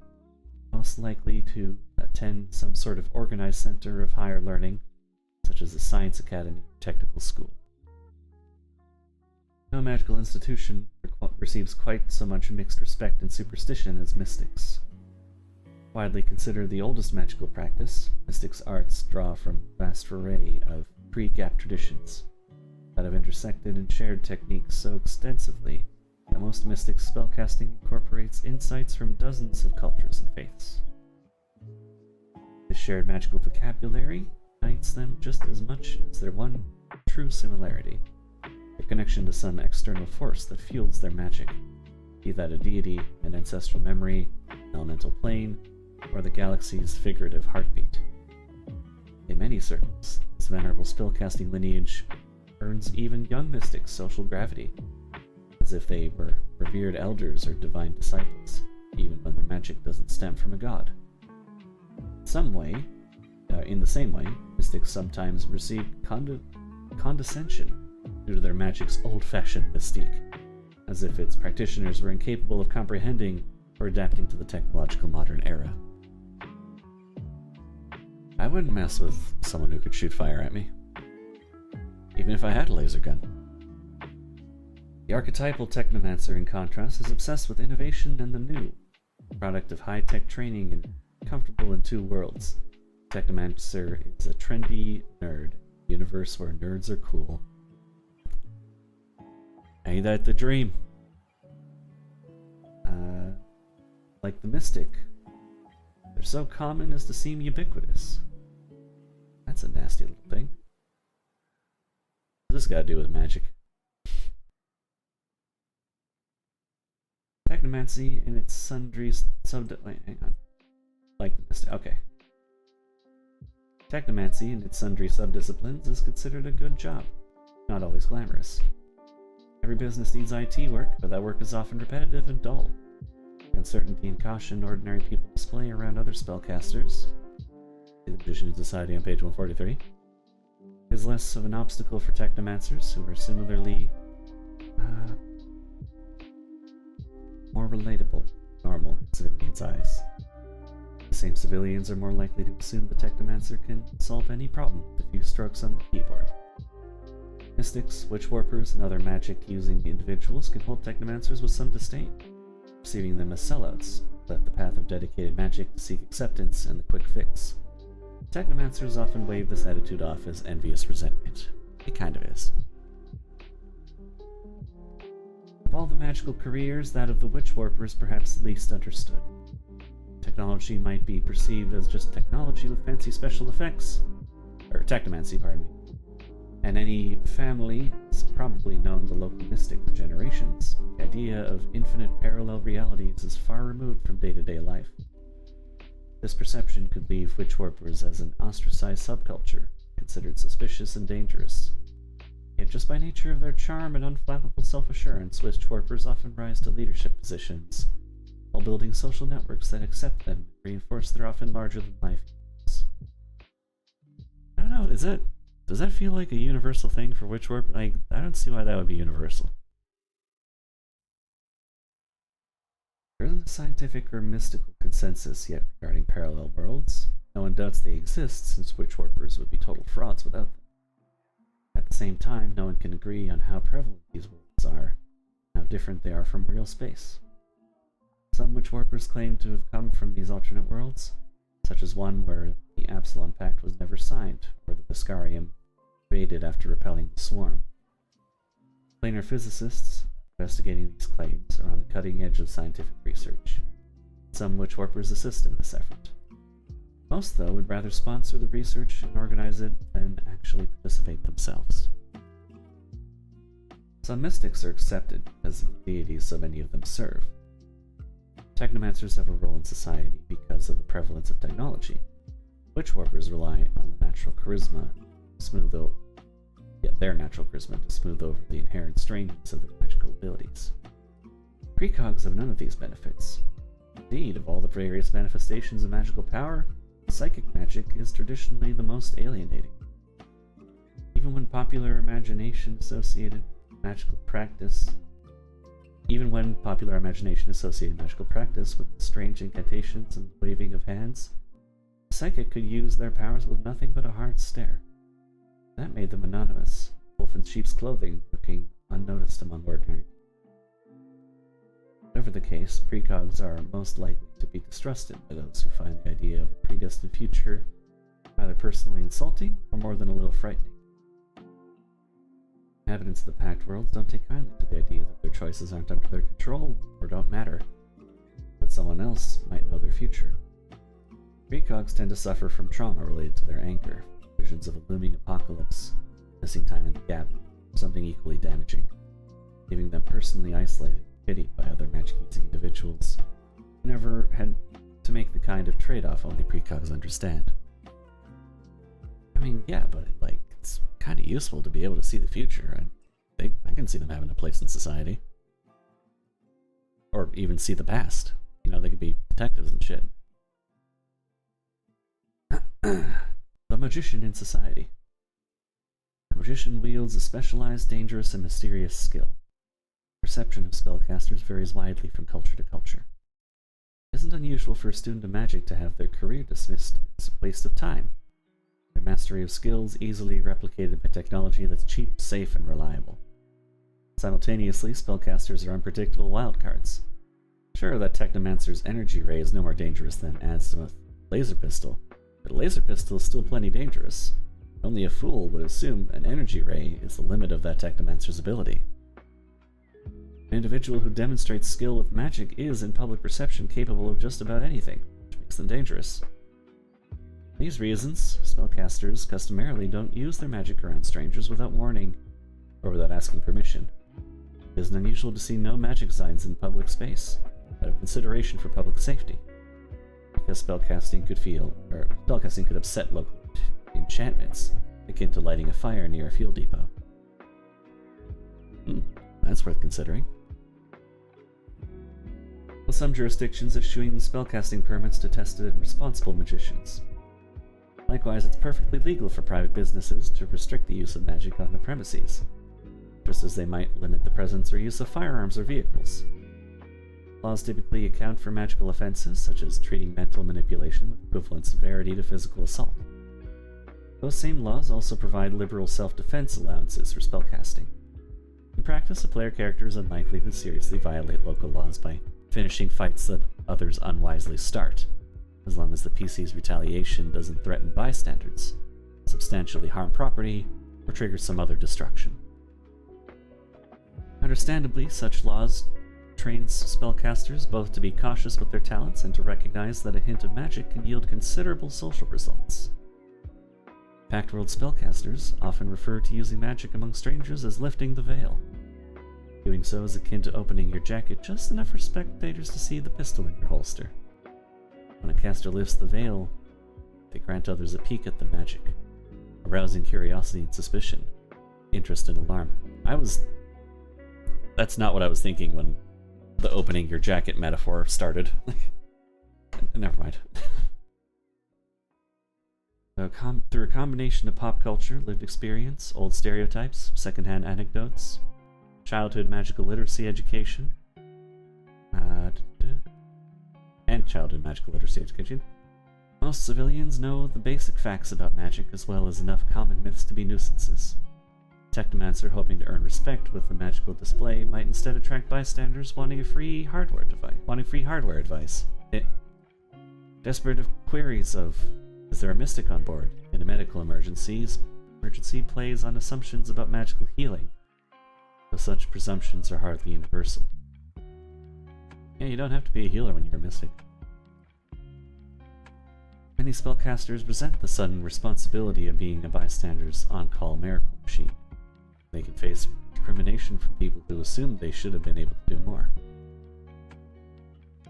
most likely to attend some sort of organized center of higher learning, such as a science academy or technical school. No magical institution receives quite so much mixed respect and superstition as mystics. Widely considered the oldest magical practice, mystics' arts draw from a vast array of pre-gap traditions that have intersected and shared techniques so extensively that most mystics' spellcasting incorporates insights from dozens of cultures and faiths. This shared magical vocabulary unites them just as much as their one true similarity, their connection to some external force that fuels their magic, be that a deity, an ancestral memory, an elemental plane, or the galaxy's figurative heartbeat. In many circles, this venerable spellcasting lineage earns even young mystics social gravity, as if they were revered elders or divine disciples, even when their magic doesn't stem from a god. In the same way, mystics sometimes receive condescension due to their magic's old-fashioned mystique, as if its practitioners were incapable of comprehending or adapting to the technological modern era. I wouldn't mess with someone who could shoot fire at me, even if I had a laser gun. The archetypal technomancer, in contrast, is obsessed with innovation and the new, product of high-tech training and comfortable in two worlds. Technomancer is a trendy nerd, a universe where nerds are cool. Ain't that the dream? Like the mystic, they're so common as to seem ubiquitous. That's a nasty little thing. What's this got to do with magic? Technomancy and its sundry wait, hang on. Like the mystic. Okay. Technomancy and its sundry subdisciplines is considered a good job, not always glamorous. Every business needs IT work, but that work is often repetitive and dull. The uncertainty and caution ordinary people display around other spellcasters, see the Magician in Society on page 143, is less of an obstacle for technomancers who are similarly more relatable, normal in civilians' eyes. The same civilians are more likely to assume the technomancer can solve any problem with a few strokes on the keyboard. Mystics, witch-warpers, and other magic-using individuals can hold technomancers with some disdain, perceiving them as sellouts, who left the path of dedicated magic to seek acceptance and the quick fix. Technomancers often wave this attitude off as envious resentment. It kind of is. Of all the magical careers, that of the witch-warper is perhaps least understood. Technology might be perceived as just technology with fancy special effects, or technomancy, pardon me. And any family has probably known the local mystic for generations. The idea of infinite parallel realities is far removed from day-to-day life. This perception could leave witch-warpers as an ostracized subculture, considered suspicious and dangerous. Yet just by nature of their charm and unflappable self-assurance, witch-warpers often rise to leadership positions, while building social networks that accept them and reinforce their often larger-than-life views. I don't know, does that feel like a universal thing for witch-warp? I don't see why that would be universal. There isn't a scientific or mystical consensus yet regarding parallel worlds. No one doubts they exist, since witch-warpers would be total frauds without them. At the same time, no one can agree on how prevalent these worlds are, and how different they are from real space. Some witch-warpers claim to have come from these alternate worlds, such as one where the Absalom Pact was never signed, or the Viscarium invaded after repelling the swarm. Planar physicists investigating these claims are on the cutting edge of scientific research. Some witch-warpers assist in this effort. Most, though, would rather sponsor the research and organize it than actually participate themselves. Some mystics are accepted as the deities so many of them serve. Technomancers have a role in society because of the prevalence of technology. Witch-warpers rely on the natural charisma to smooth over the inherent strangeness of their magical abilities. Precogs have none of these benefits. Indeed, of all the various manifestations of magical power, psychic magic is traditionally the most alienating. Even when popular imagination associated magical practice with strange incantations and waving of hands, a psychic could use their powers with nothing but a hard stare. That made them anonymous, wolf in sheep's clothing, looking unnoticed among ordinary people. Whatever the case, precogs are most likely to be distrusted by those who find the idea of a predestined future either personally insulting or more than a little frightening. Inhabitants of the Pact worlds don't take kindly to the idea that their choices aren't under their control or don't matter, that someone else might know their future. Precogs tend to suffer from trauma related to their anger, visions of a looming apocalypse, missing time in the gap, or something equally damaging, leaving them personally isolated and pitied by other magic-using individuals who never had to make the kind of trade-off only precogs understand. I mean, yeah, but it's kind of useful to be able to see the future. I can see them having a place in society. Or even see the past. You know, they could be detectives and shit. The magician in society. A magician wields a specialized, dangerous, and mysterious skill. Perception of spellcasters varies widely from culture to culture. It isn't unusual for a student of magic to have their career dismissed as a waste of time. Their mastery of skills easily replicated by technology that's cheap, safe, and reliable. Simultaneously, spellcasters are unpredictable wildcards. Sure, that Technomancer's energy ray is no more dangerous than Azimuth's laser pistol, but a laser pistol is still plenty dangerous. Only a fool would assume an energy ray is the limit of that Technomancer's ability. An individual who demonstrates skill with magic is, in public perception, capable of just about anything, which makes them dangerous. For these reasons, spellcasters customarily don't use their magic around strangers without warning, or without asking permission. It isn't unusual to see no magic signs in public space, out of consideration for public safety, because spellcasting could upset local enchantments, akin to lighting a fire near a fuel depot. That's worth considering. With some jurisdictions issuing spellcasting permits to tested and responsible magicians. Likewise, it's perfectly legal for private businesses to restrict the use of magic on the premises, just as they might limit the presence or use of firearms or vehicles. Laws typically account for magical offenses, such as treating mental manipulation with equivalent severity to physical assault. Those same laws also provide liberal self-defense allowances for spellcasting. In practice, a player character is unlikely to seriously violate local laws by finishing fights that others unwisely start, as long as the PC's retaliation doesn't threaten bystanders, substantially harm property, or trigger some other destruction. Understandably, such laws trains spellcasters both to be cautious with their talents and to recognize that a hint of magic can yield considerable social results. Pact World spellcasters often refer to using magic among strangers as lifting the veil. Doing so is akin to opening your jacket just enough for spectators to see the pistol in your holster. When a caster lifts the veil, they grant others a peek at the magic, arousing curiosity and suspicion, interest and alarm. That's not what I was thinking when the opening your jacket metaphor started. Never mind. Through a combination of pop culture, lived experience, old stereotypes, secondhand anecdotes, childhood magical literacy education, most civilians know the basic facts about magic as well as enough common myths to be nuisances. Technomancer hoping to earn respect with the magical display might instead attract bystanders wanting free hardware advice. Desperate of queries of, is there a mystic on board? In a medical emergency plays on assumptions about magical healing, though such presumptions are hardly universal. Yeah, you don't have to be a healer when you're a mystic. Many spellcasters resent the sudden responsibility of being a bystander's on-call miracle machine. They can face discrimination from people who assume they should have been able to do more.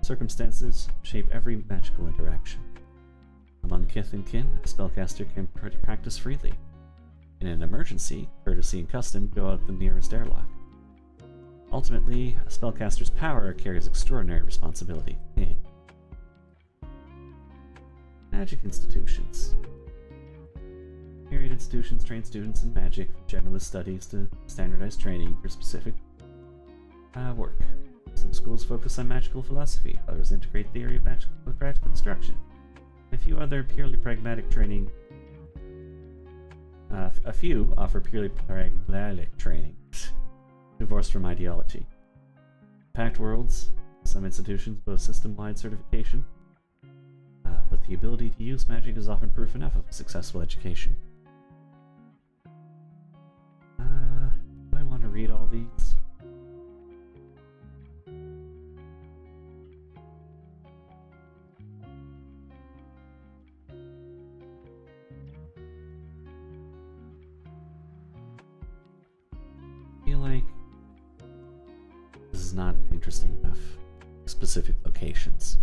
Circumstances shape every magical interaction. Among kith and kin, a spellcaster can practice freely. In an emergency, courtesy and custom go out the nearest airlock. Ultimately, a spellcaster's power carries extraordinary responsibility. Magic institutions. Myriad institutions train students in magic from generalist studies to standardized training for specific work. Some schools focus on magical philosophy, others integrate theory of magic with practical instruction. A few other purely pragmatic training. A few offer purely pragmatic training, divorced from ideology. Pact Worlds, some institutions boast system-wide certification, but the ability to use magic is often proof enough of a successful education. Do I want to read all these? I feel like this is not interesting enough. Specific locations.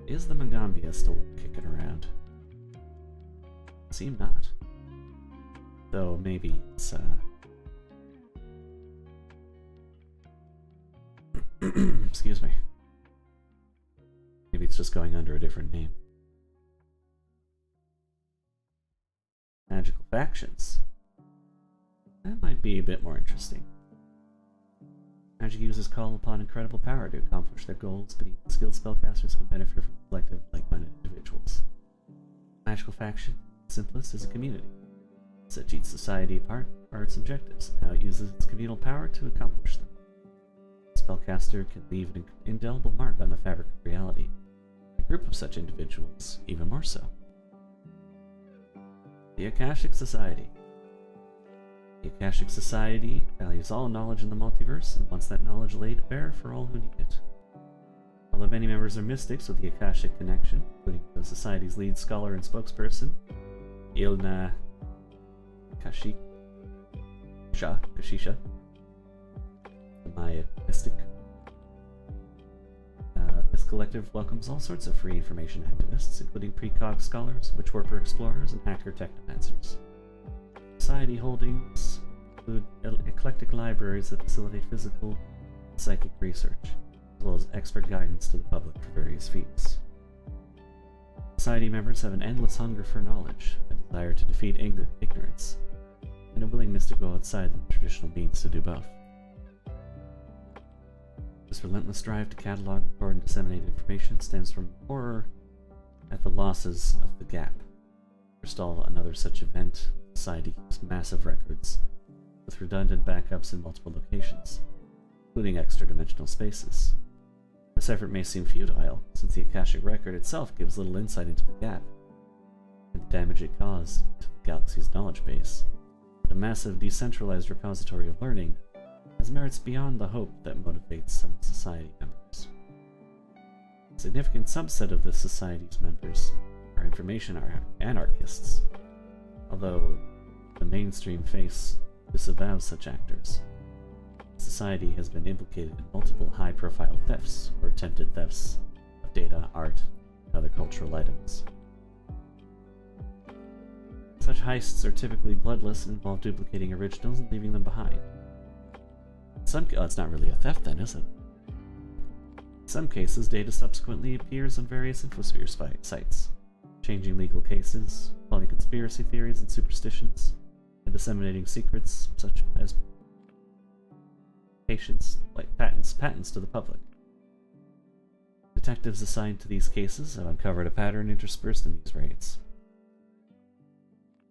Is the Magambia still kicking around? seem not. Though maybe it's, excuse me. Maybe it's just going under a different name. Magical factions. That might be a bit more interesting. Magic users call upon incredible power to accomplish their goals, but even skilled spellcasters can benefit from collective, like-minded individuals. Magical faction, simplest, is a community. It sets each society apart are its objectives, and how it uses its communal power to accomplish them. A spellcaster can leave an indelible mark on the fabric of reality. A group of such individuals, even more so. The Akashic Society. The Akashic Society values all knowledge in the multiverse and wants that knowledge laid bare for all who need it. Although many members are mystics with the Akashic connection, including the Society's lead scholar and spokesperson, Ilna Kashisha, the Maya mystic. This collective welcomes all sorts of free information activists, including precog scholars, witchwarper explorers, and hacker technomancers. Society holdings include eclectic libraries that facilitate physical and psychic research, as well as expert guidance to the public for various fields. Society members have an endless hunger for knowledge, a desire to defeat ignorance, and a willingness to go outside the traditional means to do both. This relentless drive to catalog, record, and disseminate information stems from horror at the losses of the gap. To forestall another such event, Society keeps massive records, with redundant backups in multiple locations, including extra-dimensional spaces. This effort may seem futile, since the Akashic Record itself gives little insight into the gap, and the damage it caused to the galaxy's knowledge base, but a massive decentralized repository of learning has merits beyond the hope that motivates some Society members. A significant subset of the Society's members are information anarchists, although the mainstream face disavows such actors. Society has been implicated in multiple high-profile thefts or attempted thefts of data, art, and other cultural items. Such heists are typically bloodless and involve duplicating originals and leaving them behind. It's not really a theft then, is it? In some cases, data subsequently appears on various infosphere sites, changing legal cases, calling conspiracy theories and superstitions, and disseminating secrets such as patents to the public. Detectives assigned to these cases have uncovered a pattern interspersed in these raids.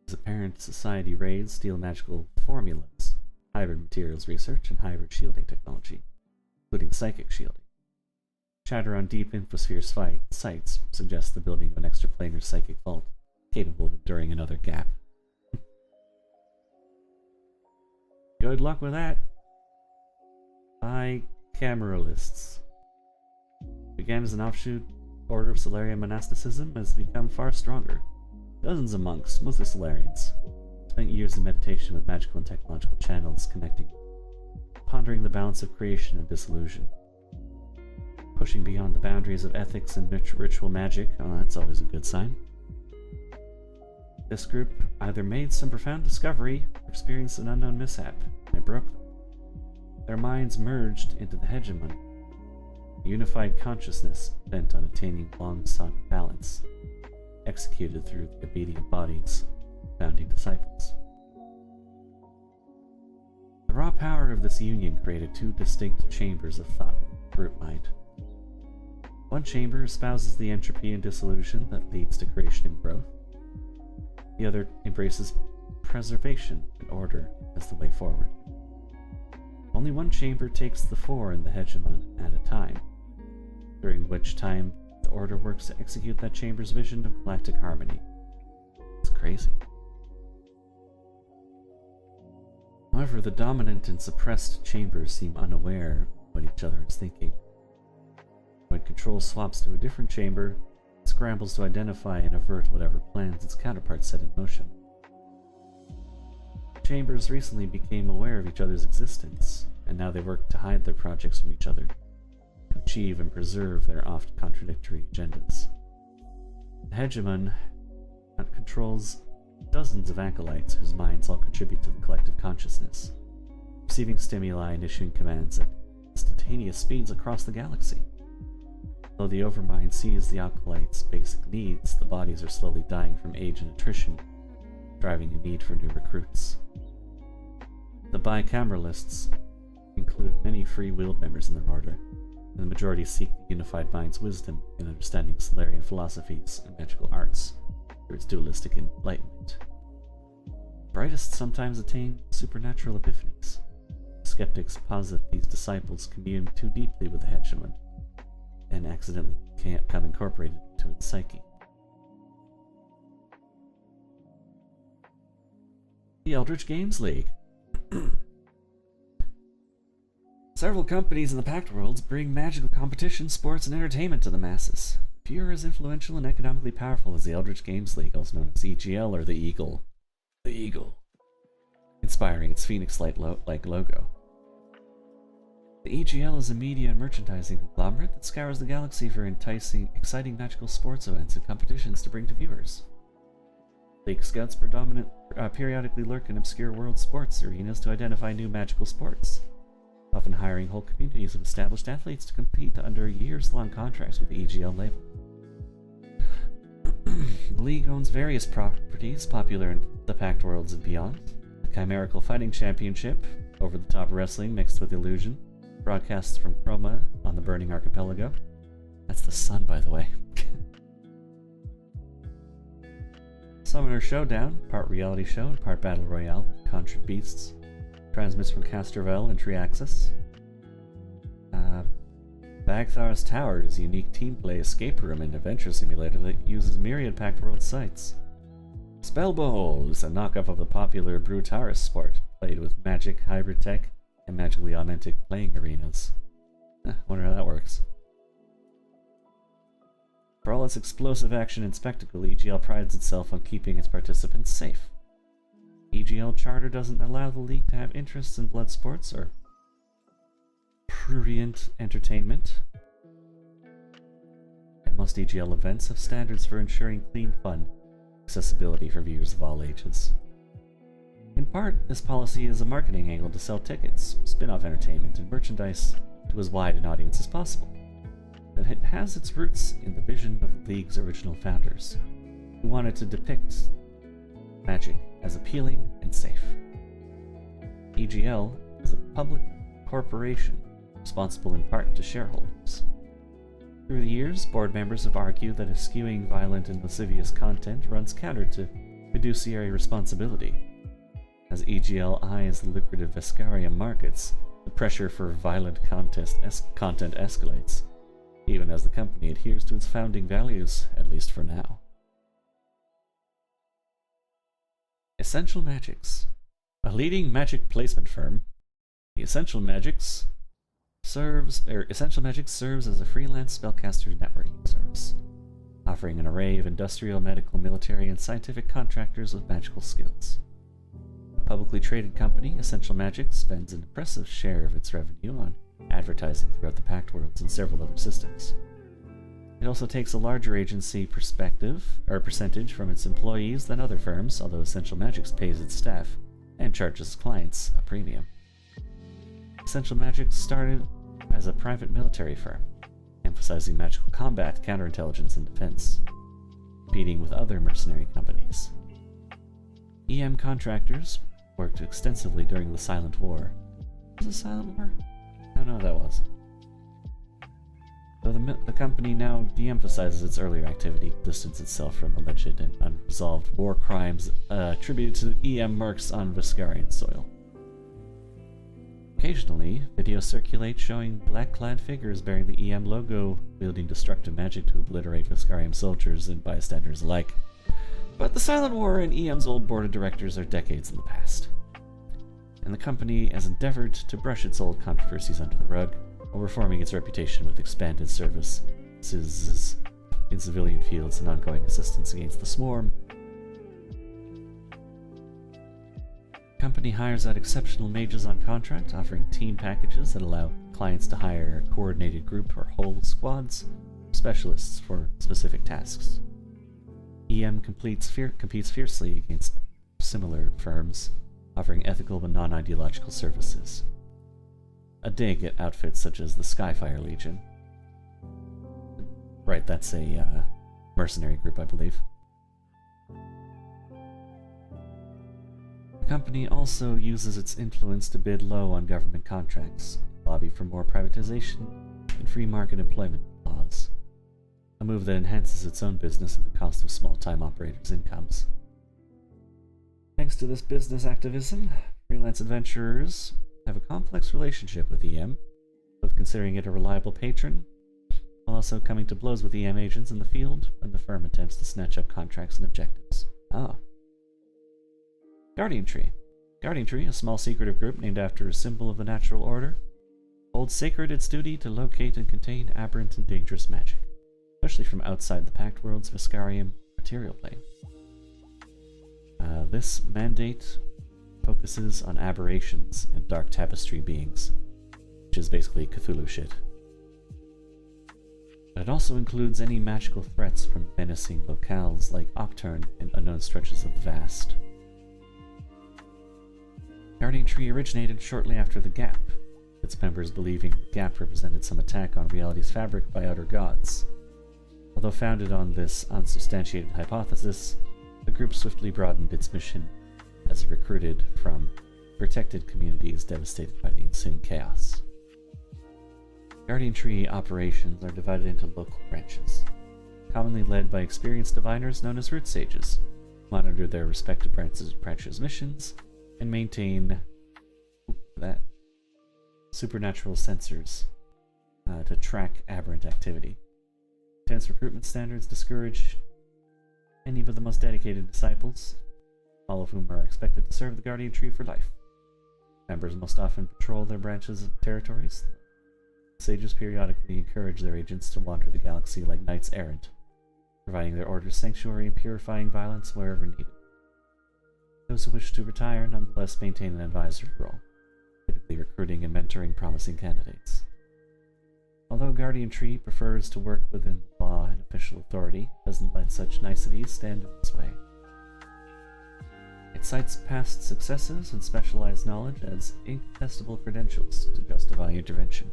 As apparent, Society raids steal magical formulas, hybrid materials research, and hybrid shielding technology, including psychic shielding. Chatter on deep infosphere sites suggests the building of an extraplanar psychic vault capable of enduring another gap. Good luck with that. Bicameralists. Began as an offshoot order of Solarian monasticism, has become far stronger. Dozens of monks, mostly Solarians, spent years in meditation with magical and technological channels connecting, pondering the balance of creation and dissolution. Pushing beyond the boundaries of ethics and ritual magic, oh, that's always a good sign. This group either made some profound discovery or experienced an unknown mishap, and it broke them. Their minds merged into the hegemon, a unified consciousness bent on attaining long-sought balance, executed through the obedient bodies of founding disciples. The raw power of this union created two distinct chambers of thought with group mind. One chamber espouses the entropy and dissolution that leads to creation and growth. The other embraces preservation and order as the way forward. Only one chamber takes the fore in the hegemon at a time, during which time the order works to execute that chamber's vision of galactic harmony. It's crazy. However, the dominant and suppressed chambers seem unaware of what each other is thinking. When control swaps to a different chamber, it scrambles to identify and avert whatever plans its counterpart set in motion. Chambers recently became aware of each other's existence, and now they work to hide their projects from each other, to achieve and preserve their oft contradictory agendas. The hegemon controls dozens of acolytes whose minds all contribute to the collective consciousness, receiving stimuli and issuing commands at instantaneous speeds across the galaxy. Though the Overmind sees the acolytes' basic needs, the bodies are slowly dying from age and attrition, driving a need for new recruits. The bicameralists include many free-willed members in their order, and the majority seek the unified mind's wisdom in understanding Solarian philosophies and magical arts through its dualistic enlightenment. The brightest sometimes attain supernatural epiphanies. Skeptics posit these disciples commune too deeply with the hegemon and accidentally become incorporated into its psyche. The Eldritch Games League. Several companies in the Pact Worlds bring magical competition, sports, and entertainment to the masses. Few are as influential and economically powerful as the Eldritch Games League, also known as EGL or the Eagle. The Eagle. Inspiring its phoenix-like logo. The EGL is a media and merchandising conglomerate that scours the galaxy for exciting magical sports events and competitions to bring to viewers. League Scouts periodically lurk in obscure world sports arenas to identify new magical sports, often hiring whole communities of established athletes to compete under years-long contracts with the EGL label. The League owns various properties popular in the Pact Worlds and beyond. The Chimerical Fighting Championship, over-the-top wrestling mixed with illusion, broadcasts from Chroma on the Burning Archipelago. That's the sun, by the way. Summoner Showdown, part reality show and part battle royale with conjured beasts. Transmits from Castrovel and Triaxis. Bagthar's Tower is a unique team play escape room and adventure simulator that uses myriad Pact World sites. Spell Bowl is a knockoff of the popular Brutaris sport, played with magic, hybrid tech, and magically augmented playing arenas. Wonder how that works. For all its explosive action and spectacle, EGL prides itself on keeping its participants safe. EGL Charter doesn't allow the League to have interests in blood sports or prurient entertainment, and most EGL events have standards for ensuring clean fun, accessibility for viewers of all ages. In part, this policy is a marketing angle to sell tickets, spin-off entertainment, and merchandise to as wide an audience as possible. But it has its roots in the vision of the League's original founders, who wanted to depict magic as appealing and safe. EGL is a public corporation responsible in part to shareholders. Through the years, board members have argued that eschewing violent and lascivious content runs counter to fiduciary responsibility. As EGL eyes the lucrative Vescaria markets, the pressure for violent content escalates, even as the company adheres to its founding values, at least for now. Essential Magics. A leading magic placement firm, the Essential Magics serves as a freelance spellcaster networking service, offering an array of industrial, medical, military, and scientific contractors with magical skills. A publicly traded company, Essential Magics spends an impressive share of its revenue on advertising throughout the Pact Worlds and several other systems. It also takes a larger agency percentage from its employees than other firms, although Essential Magics pays its staff and charges clients a premium. Essential Magics started as a private military firm, emphasizing magical combat, counterintelligence, and defense, competing with other mercenary companies. EM contractors worked extensively during the Silent War. Was it Silent War? I don't know what that was. Though the company now de-emphasizes its earlier activity to distance itself from alleged and unresolved war crimes attributed to the EM mercs on Vescarian soil. Occasionally, videos circulate showing black-clad figures bearing the EM logo wielding destructive magic to obliterate Vescarian soldiers and bystanders alike. But the Silent War and EM's old board of directors are decades in the past, and the company has endeavored to brush its old controversies under the rug while reforming its reputation with expanded services in civilian fields and ongoing assistance against the swarm. The company hires out exceptional mages on contract, offering team packages that allow clients to hire a coordinated group or whole squads of specialists for specific tasks. EM competes fiercely against similar firms, offering ethical but non-ideological services. A dig at outfits such as the Skyfire Legion. Right, that's a mercenary group, I believe. The company also uses its influence to bid low on government contracts, lobby for more privatization, and free market employment laws. A move that enhances its own business at the cost of small-time operators' incomes. Thanks to this business activism, freelance adventurers have a complex relationship with EM, both considering it a reliable patron, while also coming to blows with EM agents in the field when the firm attempts to snatch up contracts and objectives. Ah. Guardian Tree. Guardian Tree, a small secretive group named after a symbol of the natural order, holds sacred its duty to locate and contain aberrant and dangerous magic, especially from outside the Pact World's Viscarium material plane. This mandate focuses on aberrations and dark tapestry beings, which is basically Cthulhu shit. But it also includes any magical threats from menacing locales like Octurne and unknown stretches of the vast. Guardian Tree originated shortly after the Gap, its members believing the Gap represented some attack on reality's fabric by outer gods. Although founded on this unsubstantiated hypothesis, the group swiftly broadened its mission as it recruited from protected communities devastated by the ensuing chaos. Guardian Tree operations are divided into local branches, commonly led by experienced diviners known as Root Sages, who monitor their respective branches' missions and maintain supernatural sensors to track aberrant activity. Intense recruitment standards discourage any but the most dedicated disciples, all of whom are expected to serve the Guardian Tree for life. Members most often patrol their branches' territories. Sages periodically encourage their agents to wander the galaxy like knights errant, providing their order's sanctuary and purifying violence wherever needed. Those who wish to retire nonetheless maintain an advisory role, typically recruiting and mentoring promising candidates. Although Guardian Tree prefers to work within the law and official authority, it doesn't let such niceties stand in its way. It cites past successes and specialized knowledge as incontestable credentials to justify intervention.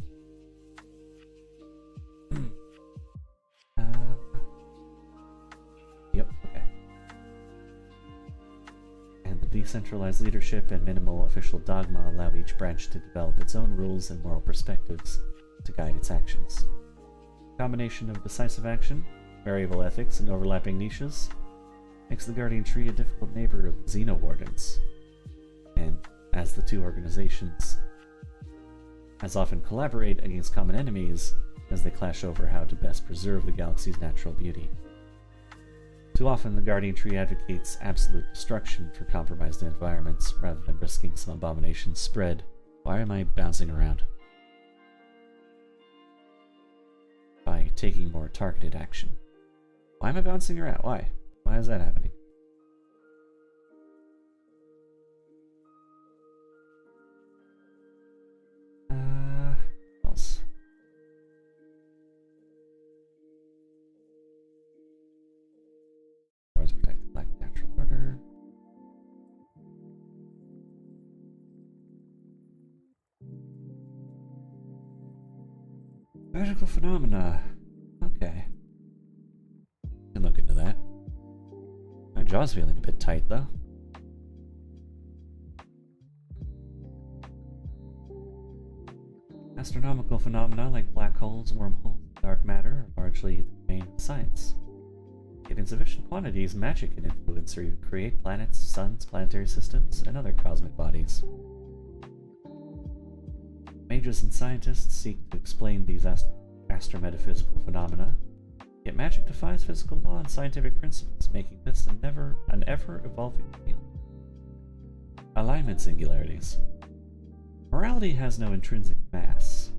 Yep, okay. And the decentralized leadership and minimal official dogma allow each branch to develop its own rules and moral perspectives to guide its actions. A combination of decisive action, variable ethics, and overlapping niches makes the Guardian Tree a difficult neighbor of the Xenowardens, and as the two organizations as often collaborate against common enemies as they clash over how to best preserve the galaxy's natural beauty. Too often, the Guardian Tree advocates absolute destruction for compromised environments rather than risking some abominations spread. Why am I bouncing around? By taking more targeted action. Why am I bouncing around? Why? Why is that happening? What else? Wars protect the black natural order. Magical phenomena. Okay. Can look into that. My jaw's feeling a bit tight, though. Astronomical phenomena like black holes, wormholes, and dark matter are largely the domain of science. Yet in sufficient quantities, magic can influence or even create planets, suns, planetary systems, and other cosmic bodies. Mages and scientists seek to explain these astrometaphysical phenomena, yet magic defies physical law and scientific principles, making this an ever-evolving field. Alignment singularities. Morality has no intrinsic mass.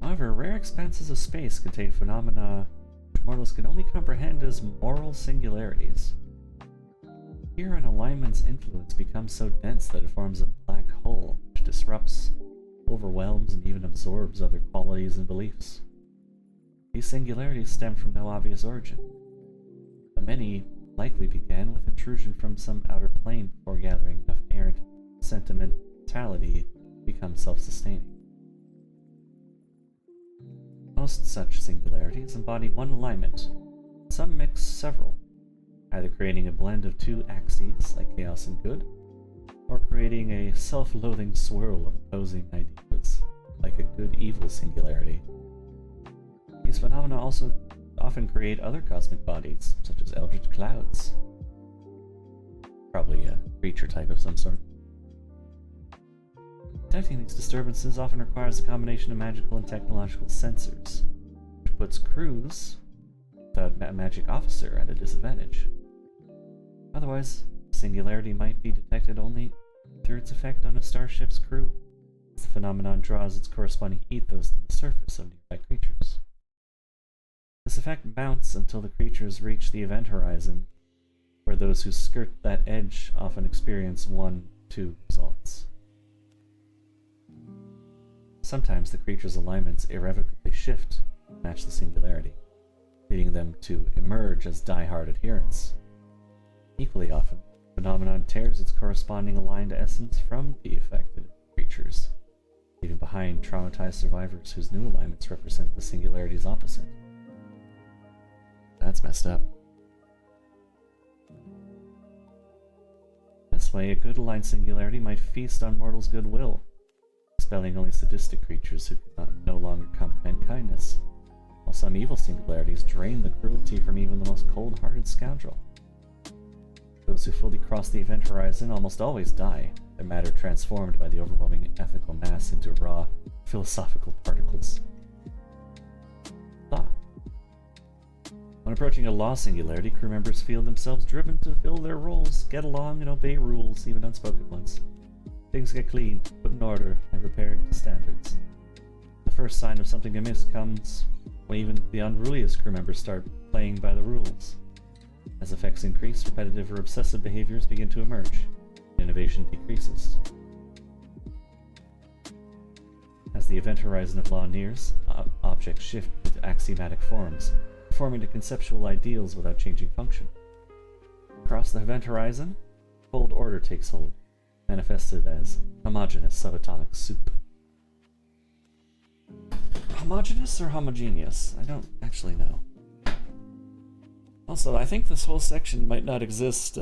However, rare expanses of space contain phenomena which mortals can only comprehend as moral singularities. Here, an alignment's influence becomes so dense that it forms a black hole, which disrupts, overwhelms, and even absorbs other qualities and beliefs. These singularities stem from no obvious origin. many likely began with intrusion from some outer plane before gathering enough errant sentimentality to become self-sustaining. Most such singularities embody one alignment. Some mix several, either creating a blend of two axes like chaos and good, or creating a self-loathing swirl of opposing ideas like a good-evil singularity. These phenomena also often create other cosmic bodies, such as eldritch clouds. Probably a creature type of some sort. Detecting these disturbances often requires a combination of magical and technological sensors, which puts crews without a magic officer at a disadvantage. Otherwise, singularity might be detected only through its effect on a starship's crew, as the phenomenon draws its corresponding ethos to the surface of nearby creatures. This effect mounts until the creatures reach the event horizon, where those who skirt that edge often experience one of two results. Sometimes the creature's alignments irrevocably shift to match the singularity, leading them to emerge as die-hard adherents. Equally often, the phenomenon tears its corresponding aligned essence from the affected creatures, leaving behind traumatized survivors whose new alignments represent the singularity's opposite. That's messed up. This way, a good aligned singularity might feast on mortals' goodwill, expelling only sadistic creatures who could no longer comprehend kindness, while some evil singularities drain the cruelty from even the most cold-hearted scoundrel. Those who fully cross the event horizon almost always die, their matter transformed by the overwhelming ethical mass into raw, philosophical particles. Law. When approaching a law singularity, crew members feel themselves driven to fill their roles, get along, and obey rules, even unspoken ones. Things get cleaned, put in order, and repaired to standards. The first sign of something amiss comes when even the unruliest crew members start playing by the rules. As effects increase, repetitive or obsessive behaviors begin to emerge, and innovation decreases. As the event horizon of law nears, objects shift into axiomatic forms, conforming to conceptual ideals without changing function. Across the event horizon, cold order takes hold, manifested as homogeneous subatomic soup. Homogeneous or homogeneous? I don't actually know. Also, I think this whole section might not exist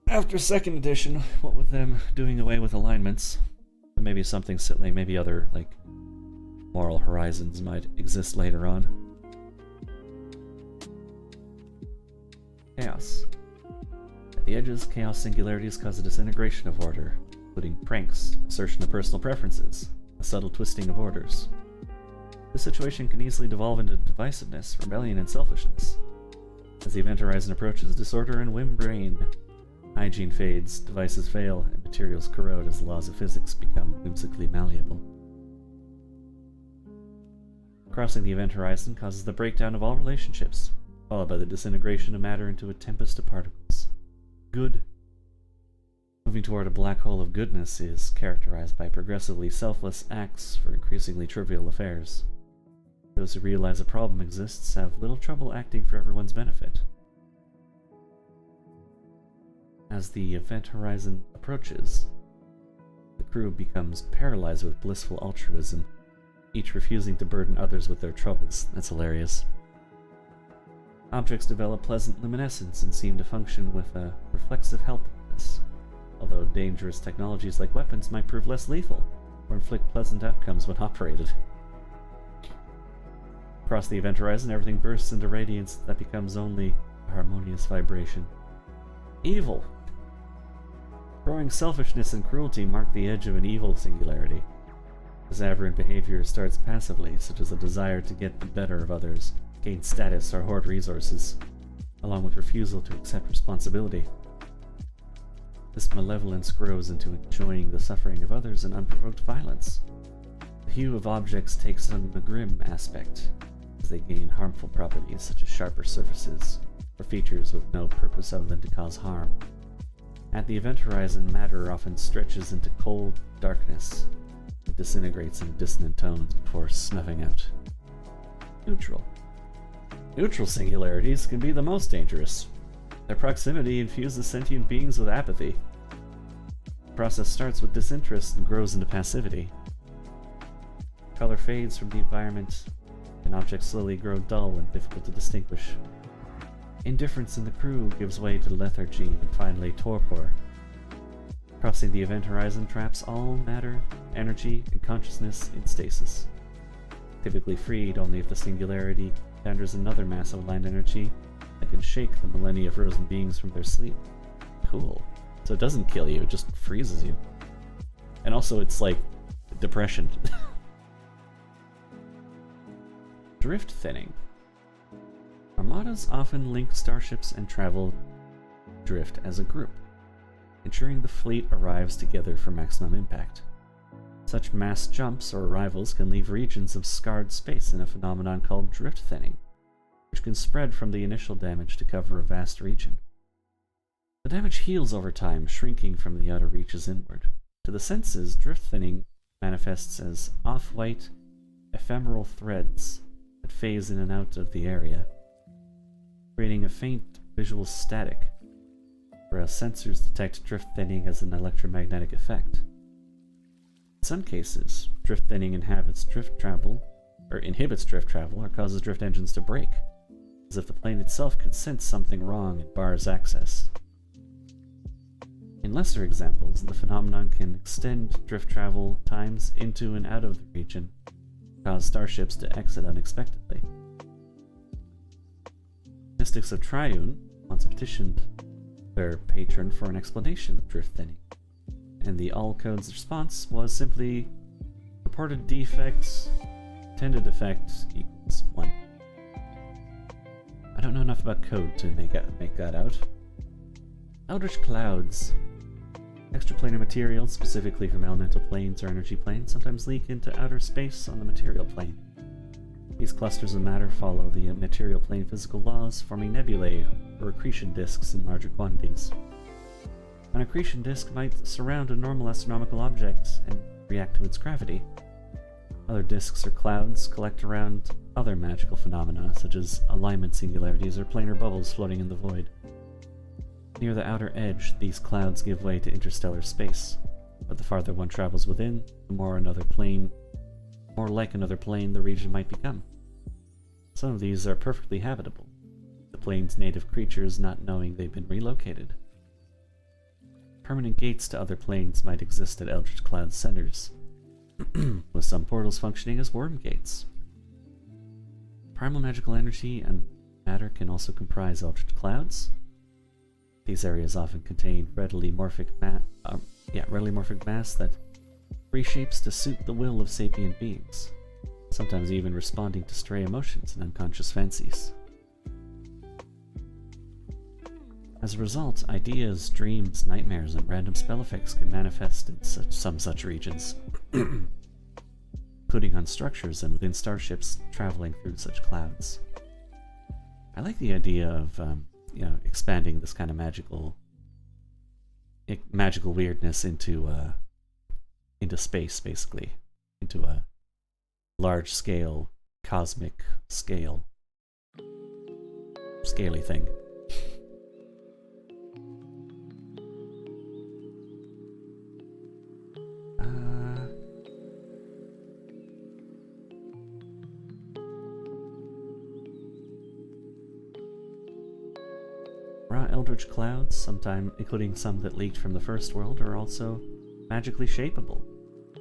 after 2nd edition, what with them doing away with alignments. Maybe something silly, maybe other, like, moral horizons might exist later on. Chaos. At the edges, chaos singularities cause a disintegration of order, including pranks, assertion of personal preferences, a subtle twisting of orders. This situation can easily devolve into divisiveness, rebellion, and selfishness. As the event horizon approaches, disorder and whim reign. Hygiene fades, devices fail, and materials corrode as the laws of physics become whimsically malleable. Crossing the event horizon causes the breakdown of all relationships, followed by the disintegration of matter into a tempest of particles. Good. Moving toward a black hole of goodness is characterized by progressively selfless acts for increasingly trivial affairs. Those who realize a problem exists have little trouble acting for everyone's benefit. As the event horizon approaches, the crew becomes paralyzed with blissful altruism, each refusing to burden others with their troubles. That's hilarious. Objects develop pleasant luminescence and seem to function with a reflexive helpfulness, although dangerous technologies like weapons might prove less lethal, or inflict pleasant outcomes when operated. Across the event horizon, everything bursts into radiance that becomes only a harmonious vibration. Evil! Growing selfishness and cruelty mark the edge of an evil singularity. As aberrant behavior starts passively, such as a desire to get the better of others, gain status, or hoard resources, along with refusal to accept responsibility. This malevolence grows into enjoying the suffering of others and unprovoked violence. The hue of objects takes on a grim aspect, as they gain harmful properties such as sharper surfaces, or features with no purpose other than to cause harm. At the event horizon, matter often stretches into cold darkness. It disintegrates in dissonant tones before snuffing out. Neutral. Neutral singularities can be the most dangerous. Their proximity infuses sentient beings with apathy. The process starts with disinterest and grows into passivity. Color fades from the environment, and objects slowly grow dull and difficult to distinguish. Indifference in the crew gives way to lethargy and finally torpor. Crossing the event horizon traps all matter, energy, and consciousness in stasis. Typically freed only if the singularity encounters another mass of aligned energy that can shake the millennia of frozen beings from their sleep. Cool. So it doesn't kill you, it just freezes you. And also it's like depression. Drift thinning. Armadas often link starships and travel drift as a group, ensuring the fleet arrives together for maximum impact. Such mass jumps or arrivals can leave regions of scarred space in a phenomenon called drift thinning, which can spread from the initial damage to cover a vast region. The damage heals over time, shrinking from the outer reaches inward. To the senses, drift thinning manifests as off-white, ephemeral threads that phase in and out of the area, creating a faint visual static, whereas sensors detect drift thinning as an electromagnetic effect. In some cases, drift thinning inhibits drift travel or causes drift engines to break, as if the plane itself could sense something wrong and bars access. In lesser examples, the phenomenon can extend drift travel times into and out of the region, cause starships to exit unexpectedly. Mystics of Triune once petitioned their patron for an explanation of drift thinning, and the All Code's response was simply reported defects, intended effect equals 1. I don't know enough about code to make that out. Eldritch clouds. Extraplanar materials, specifically from elemental planes or energy planes, sometimes leak into outer space on the material plane. These clusters of matter follow the material plane physical laws, forming nebulae or accretion disks in larger quantities. An accretion disk might surround a normal astronomical object and react to its gravity. Other disks or clouds collect around other magical phenomena, such as alignment singularities or planar bubbles floating in the void. Near the outer edge, these clouds give way to interstellar space, but the farther one travels within, the more like another plane the region might become. Some of these are perfectly habitable, the plane's native creatures not knowing they've been relocated. Permanent gates to other planes might exist at Eldritch Cloud centers, with some portals functioning as worm gates. Primal magical energy and matter can also comprise Eldritch Clouds. These areas often contain readily morphic mass that reshapes to suit the will of sapient beings, sometimes even responding to stray emotions and unconscious fancies. As a result, ideas, dreams, nightmares, and random spell effects can manifest in some such regions, including on structures and within starships traveling through such clouds. I like the idea of expanding this kind of magical weirdness into space, basically, into a large-scale, cosmic scale, scaly thing. Raw eldritch clouds, sometimes including some that leaked from the First World, are also magically shapeable,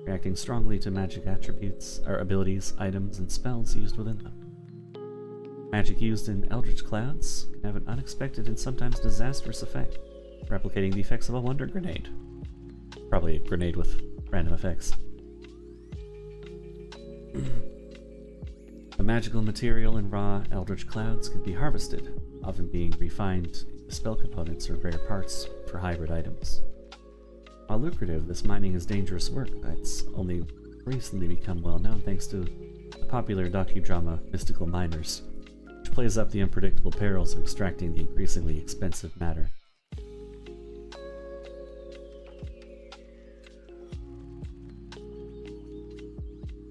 reacting strongly to magic attributes, or abilities, items, and spells used within them. Magic used in eldritch clouds can have an unexpected and sometimes disastrous effect, replicating the effects of a wonder grenade. Probably a grenade with random effects. The magical material in raw eldritch clouds can be harvested, often being refined into spell components or rare parts for hybrid items. While lucrative, this mining is dangerous work that's only recently become well known thanks to the popular docudrama Mystical Miners, which plays up the unpredictable perils of extracting the increasingly expensive matter.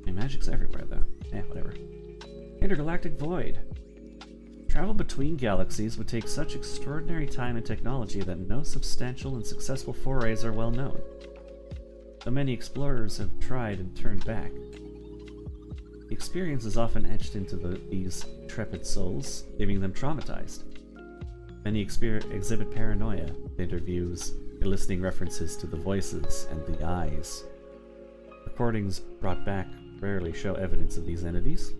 Magic's everywhere, though. Whatever. Intergalactic Void. Travel between galaxies would take such extraordinary time and technology that no substantial and successful forays are well known. Though many explorers have tried and turned back, the experience is often etched into these intrepid souls, leaving them traumatized. Many exhibit paranoia in interviews, eliciting references to the voices and the eyes. Recordings brought back rarely show evidence of these entities.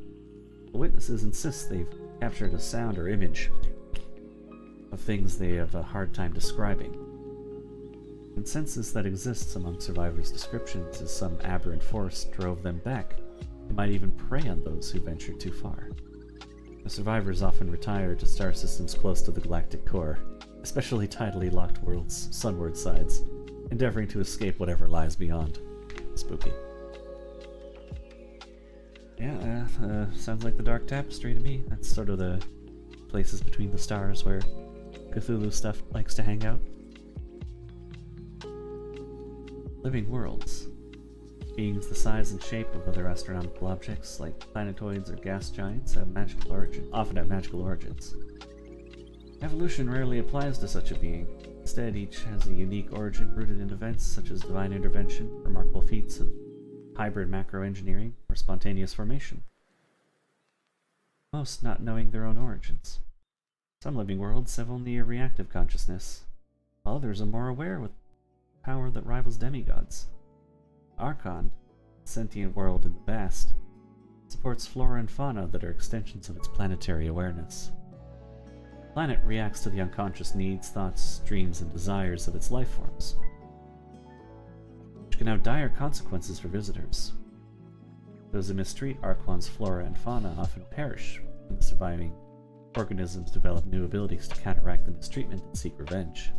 The witnesses insist they've captured a sound or image of things they have a hard time describing. Consensus that exists among survivors' descriptions is some aberrant force drove them back. They might even prey on those who ventured too far. The survivors often retire to star systems close to the galactic core, especially tidally locked worlds' sunward sides, endeavoring to escape whatever lies beyond. Spooky. Yeah, sounds like the Dark Tapestry to me. That's sort of the places between the stars where Cthulhu stuff likes to hang out. Living worlds. Beings the size and shape of other astronomical objects, like planetoids or gas giants, often have magical origins. Evolution rarely applies to such a being. Instead, each has a unique origin rooted in events such as divine intervention, remarkable feats of hybrid macroengineering, or spontaneous formation. Most not knowing their own origins. Some living worlds have only a reactive consciousness, while others are more aware with power that rivals demigods. Archon, a sentient world in the vast, supports flora and fauna that are extensions of its planetary awareness. The planet reacts to the unconscious needs, thoughts, dreams, and desires of its life forms, which can have dire consequences for visitors. Those who mistreat Archon's flora and fauna often perish when the surviving organisms develop new abilities to counteract the mistreatment and seek revenge.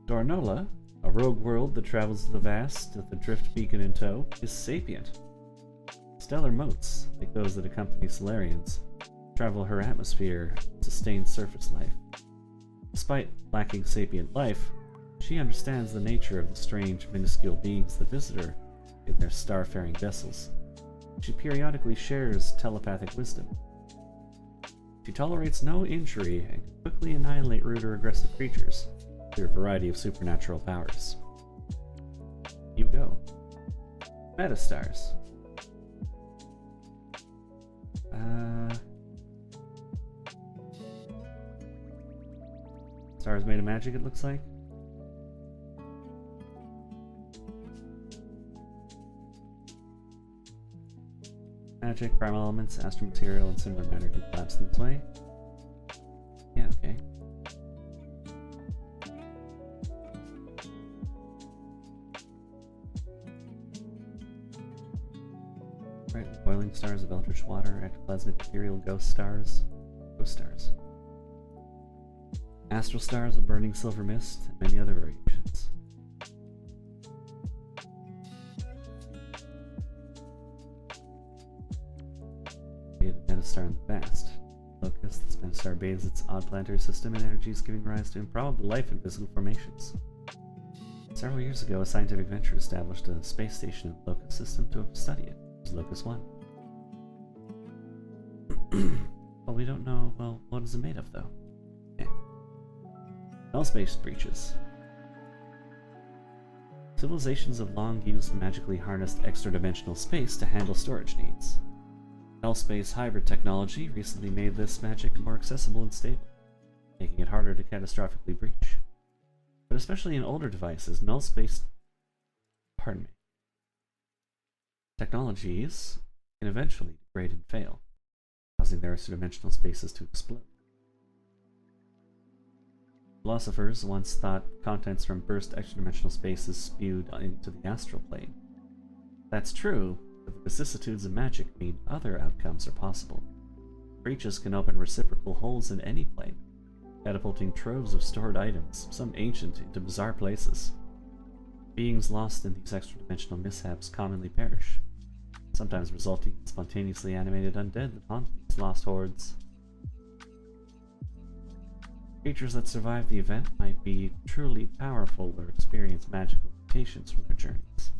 Dornola, a rogue world that travels the vast with the drift beacon in tow, is sapient. Stellar motes, like those that accompany Solarians, travel her atmosphere and sustain surface life. Despite lacking sapient life, she understands the nature of the strange, minuscule beings that visit her in their starfaring vessels. She periodically shares telepathic wisdom. She tolerates no injury and can quickly annihilate rude or aggressive creatures through a variety of supernatural powers. You go. Metastars. Stars made of magic, it looks like. Magic, primal elements, astral material, and similar matter can collapse in this way. Yeah, okay. Right, boiling stars of eldritch water, ectoplasmic ethereal ghost stars. Ghost stars. Astral stars of burning silver mist, and many other variations. Metastar in the vast. Locust, this metastar bathes its odd planetary system in energies giving rise to improbable life in physical formations. Several years ago, a scientific venture established a space station in the Locust system to study it. It was Locust 1. Well, we don't know, well, what is it made of, though? Null space breaches. Civilizations have long used magically harnessed extra-dimensional space to handle storage needs. Null space hybrid technology recently made this magic more accessible and stable, making it harder to catastrophically breach. But especially in older devices, null space technologies can eventually degrade and fail, causing their extra-dimensional spaces to explode. Philosophers once thought contents from burst extra-dimensional spaces spewed into the astral plane. That's true, but the vicissitudes of magic mean other outcomes are possible. Breaches can open reciprocal holes in any plane, catapulting troves of stored items, some ancient, into bizarre places. Beings lost in these extra-dimensional mishaps commonly perish, sometimes resulting in spontaneously animated undead that haunt these lost hordes. Creatures that survive the event might be truly powerful or experience magical mutations from their journeys.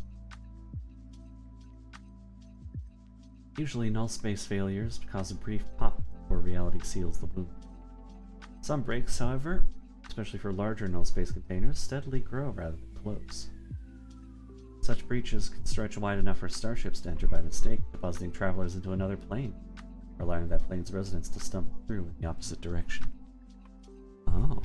Usually null space failures cause a brief pop before reality seals the wound. Some breaks, however, especially for larger null space containers, steadily grow rather than close. Such breaches can stretch wide enough for starships to enter by mistake, depositing travelers into another plane, or allowing that plane's residents to stumble through in the opposite direction. Oh.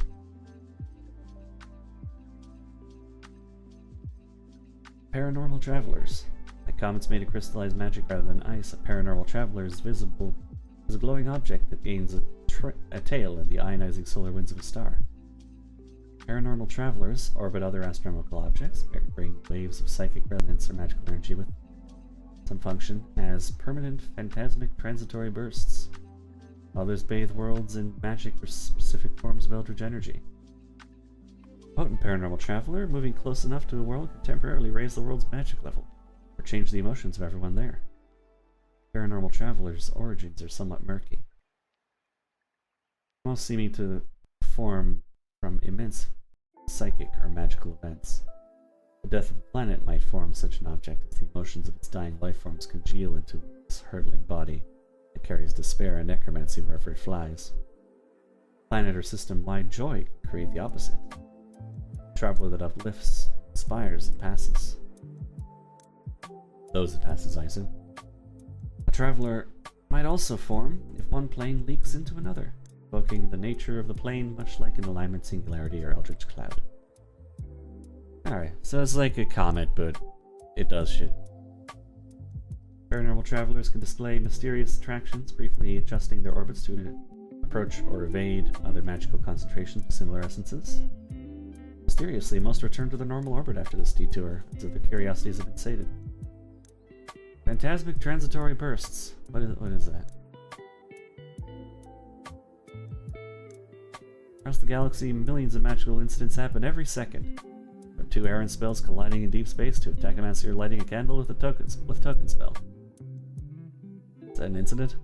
Paranormal travelers. Like comets made of crystallized magic rather than ice, a paranormal traveler is visible as a glowing object that gains a tail in the ionizing solar winds of a star. Paranormal travelers orbit other astronomical objects, bringing waves of psychic resonance or magical energy with them. Some function as permanent phantasmic transitory bursts. Others bathe worlds in magic or specific forms of eldritch energy. A potent paranormal traveler moving close enough to a world can temporarily raise the world's magic level, or change the emotions of everyone there. Paranormal travelers' origins are somewhat murky, most seeming to form from immense psychic or magical events. The death of a planet might form such an object as the emotions of its dying life forms congeal into this hurtling body that carries despair and necromancy wherever it flies. Planet or system-wide joy can create the opposite. A traveler that uplifts, inspires, and passes. Those it passes, I assume. A traveler might also form if one plane leaks into another, evoking the nature of the plane much like an alignment singularity or eldritch cloud. Alright, so it's like a comet, but it does shit. Paranormal travelers can display mysterious attractions, briefly adjusting their orbits to approach or evade other magical concentrations with similar essences. Mysteriously, most return to their normal orbit after this detour, as if their curiosities have been sated. Phantasmic transitory bursts. What is that? Across the galaxy, millions of magical incidents happen every second. From two errant spells colliding in deep space to Attackamaster lighting a candle with a token spell. Is that an incident?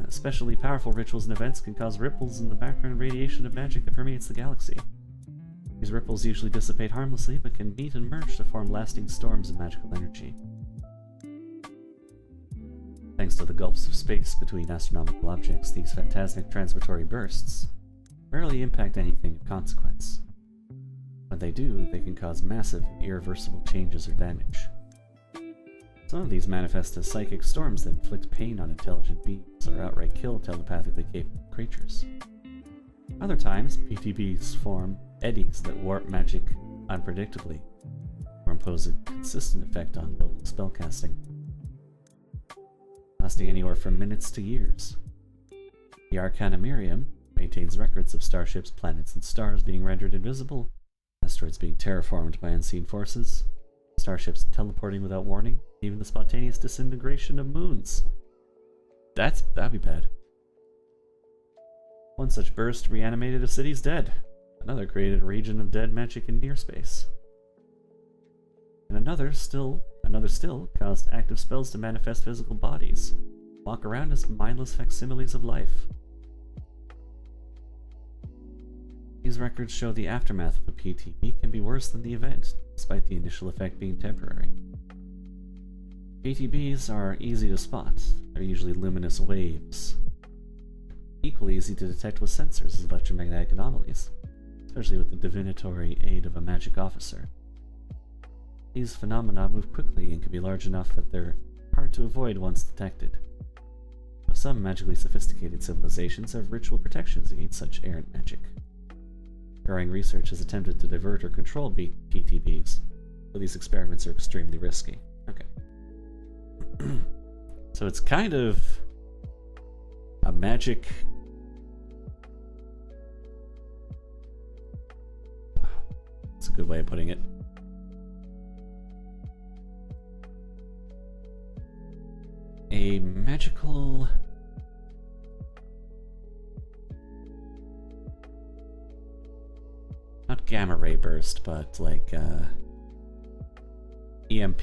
Especially powerful rituals and events can cause ripples in the background radiation of magic that permeates the galaxy. These ripples usually dissipate harmlessly, but can meet and merge to form lasting storms of magical energy. Thanks to the gulfs of space between astronomical objects, these phantasmic transitory bursts rarely impact anything of consequence. When they do, they can cause massive, irreversible changes or damage. Some of these manifest as psychic storms that inflict pain on intelligent beings or outright kill telepathically capable creatures. Other times, PTBs form eddies that warp magic unpredictably or impose a consistent effect on local spellcasting, lasting anywhere from minutes to years. The Arcanamirium maintains records of starships, planets, and stars being rendered invisible, asteroids being terraformed by unseen forces, starships teleporting without warning, even the spontaneous disintegration of moons. That'd be bad. One such burst reanimated a city's dead. Another created a region of dead magic in near space. And another still caused active spells to manifest physical bodies, walk around as mindless facsimiles of life. These records show the aftermath of a PTB can be worse than the event, despite the initial effect being temporary. PTBs are easy to spot. They're usually luminous waves. Equally easy to detect with sensors as electromagnetic anomalies, especially with the divinatory aid of a magic officer. These phenomena move quickly and can be large enough that they're hard to avoid once detected. Now, some magically sophisticated civilizations have ritual protections against such errant magic. Growing research has attempted to divert or control PTBs, but these experiments are extremely risky. Okay. So it's kind of a magic... That's a good way of putting it. A magical... Not gamma ray burst, but like EMP,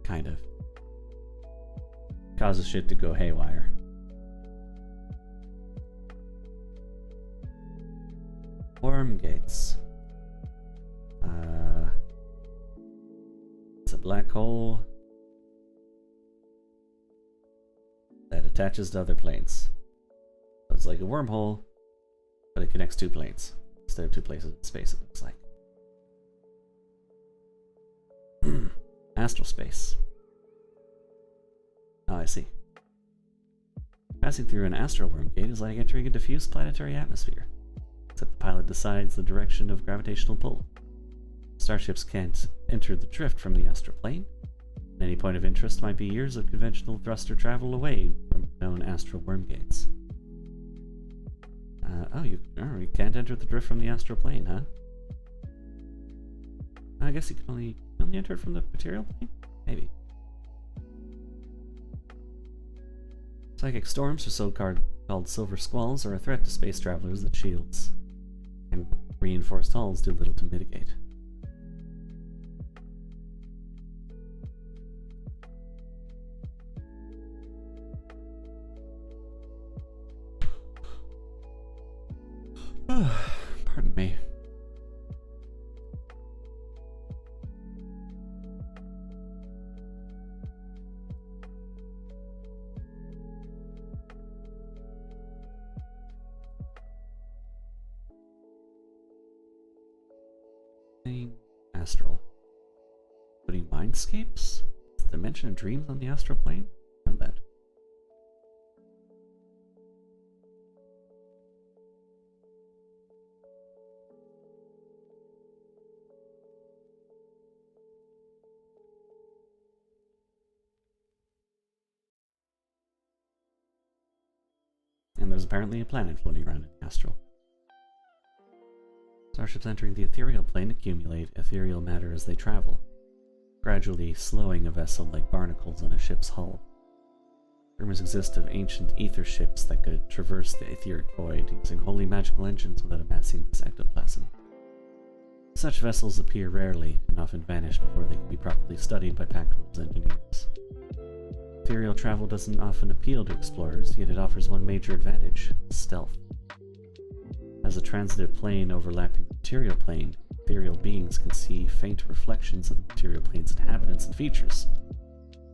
kind of. Causes shit to go haywire. Worm gates. black hole that attaches to other planes. So it's like a wormhole, but it connects two planes instead of two places in space, it looks like. Astral space. Oh, I see. Passing through an astral worm gate is like entering a diffuse planetary atmosphere, except the pilot decides the direction of gravitational pull. Starships can't enter the drift from the astral plane. Any point of interest might be years of conventional thruster travel away from known astral worm gates. You can't enter the drift from the astral plane, huh? I guess you can only enter it from the material plane? Maybe. Psychic storms, or so-called silver squalls, are a threat to space travelers that shields and reinforced hulls do little to mitigate. Pardon me. Astral. Putting mindscapes? Is the dimension of dreams on the astral plane? Know that. And there's apparently a planet floating around in the astral. Starships entering the ethereal plane accumulate ethereal matter as they travel, gradually slowing a vessel like barnacles on a ship's hull. Rumors exist of ancient ether ships that could traverse the etheric void using wholly magical engines without amassing this ectoplasm. Such vessels appear rarely and often vanish before they can be properly studied by Pactworld's engineers. Ethereal travel doesn't often appeal to explorers, yet it offers one major advantage: stealth. As a transitive plane overlapping the material plane, ethereal beings can see faint reflections of the material plane's inhabitants and features,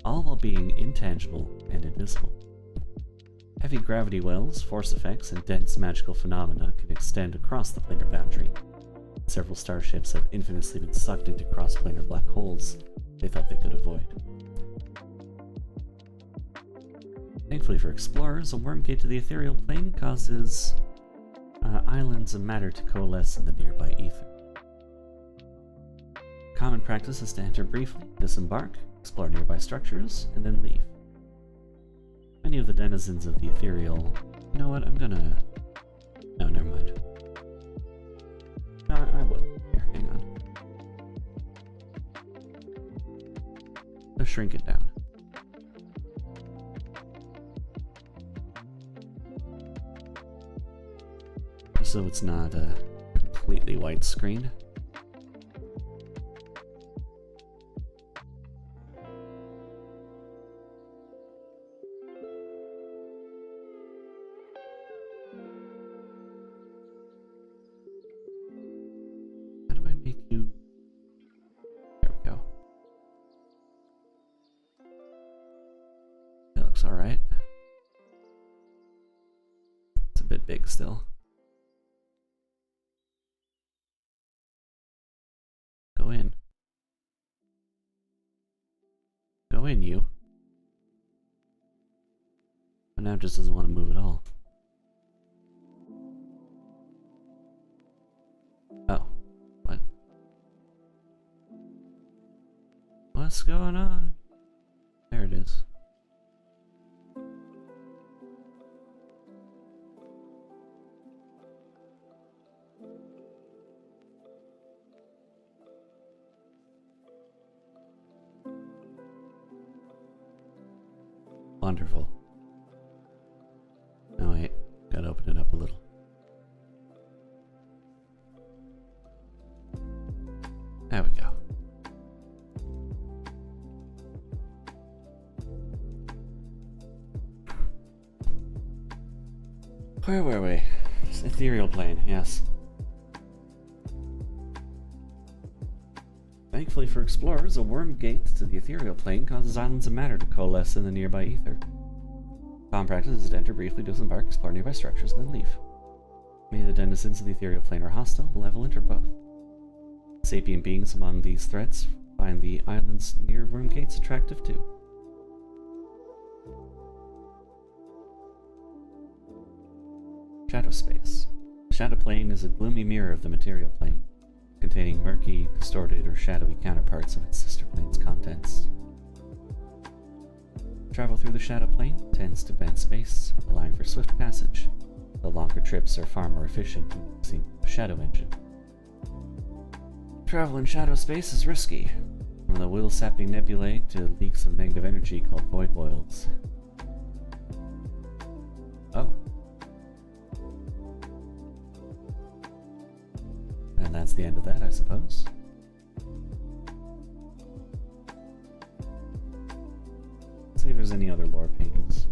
all while being intangible and invisible. Heavy gravity wells, force effects, and dense magical phenomena can extend across the planar boundary. Several starships have infamously been sucked into cross-planar black holes they thought they could avoid. Thankfully for explorers, a worm gate to the ethereal plane causes islands of matter to coalesce in the nearby ether. Common practice is to enter briefly, disembark, explore nearby structures, and then leave. Many of the denizens of the ethereal... You know what, No, never mind. I will. Here, hang on. Let's shrink it down. So it's not a completely white screen. How do I make you... There we go. That looks alright. It's a bit big still. Go in. Go in, you. But now it just doesn't want to move at all. Oh. What? What's going on? There it is. Wonderful. Oh wait, gotta open it up a little. There we go. Where were we? Ethereal plane, yes. Thankfully for explorers, a worm gate to the ethereal plane causes islands of matter to coalesce in the nearby ether. Common practice is to enter briefly, disembark, explore nearby structures, and then leave. Many of the denizens of the ethereal plane are hostile, malevolent, or both. Sapient beings among these threats find the islands near worm gates attractive too. Shadow space. The shadow plane is a gloomy mirror of the material plane, containing murky, distorted, or shadowy counterparts of its sister plane's contents. Travel through the shadow plane tends to bend space, allowing for swift passage. The longer trips are far more efficient using a shadow engine. Travel in shadow space is risky, from the will-sapping nebulae to leaks of negative energy called void boils. Oh. And that's the end of that, I suppose. Let's see if there's any other lore pages.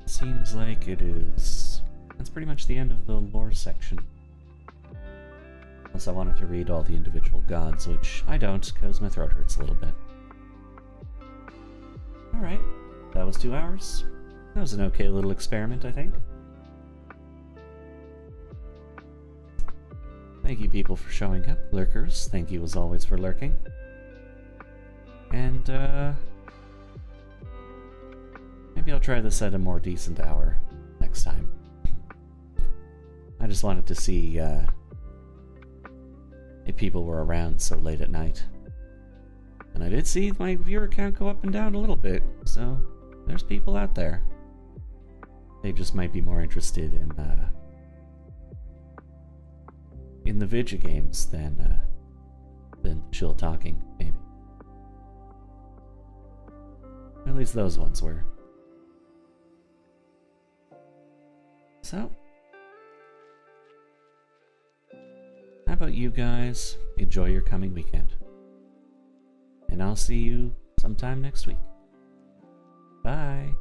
Seems like it is. That's pretty much the end of the lore section. Unless I wanted to read all the individual gods, which I don't, because my throat hurts a little bit. Alright, that was 2 hours. That was an okay little experiment, I think. Thank you, people, for showing up. Lurkers, thank you as always for lurking. And, maybe I'll try this at a more decent hour next time. I just wanted to see if people were around so late at night. And I did see my viewer count go up and down a little bit, so there's people out there. They just might be more interested in the video games than chill talking, maybe. At least those ones were. So, how about you guys enjoy your coming weekend? And I'll see you sometime next week. Bye!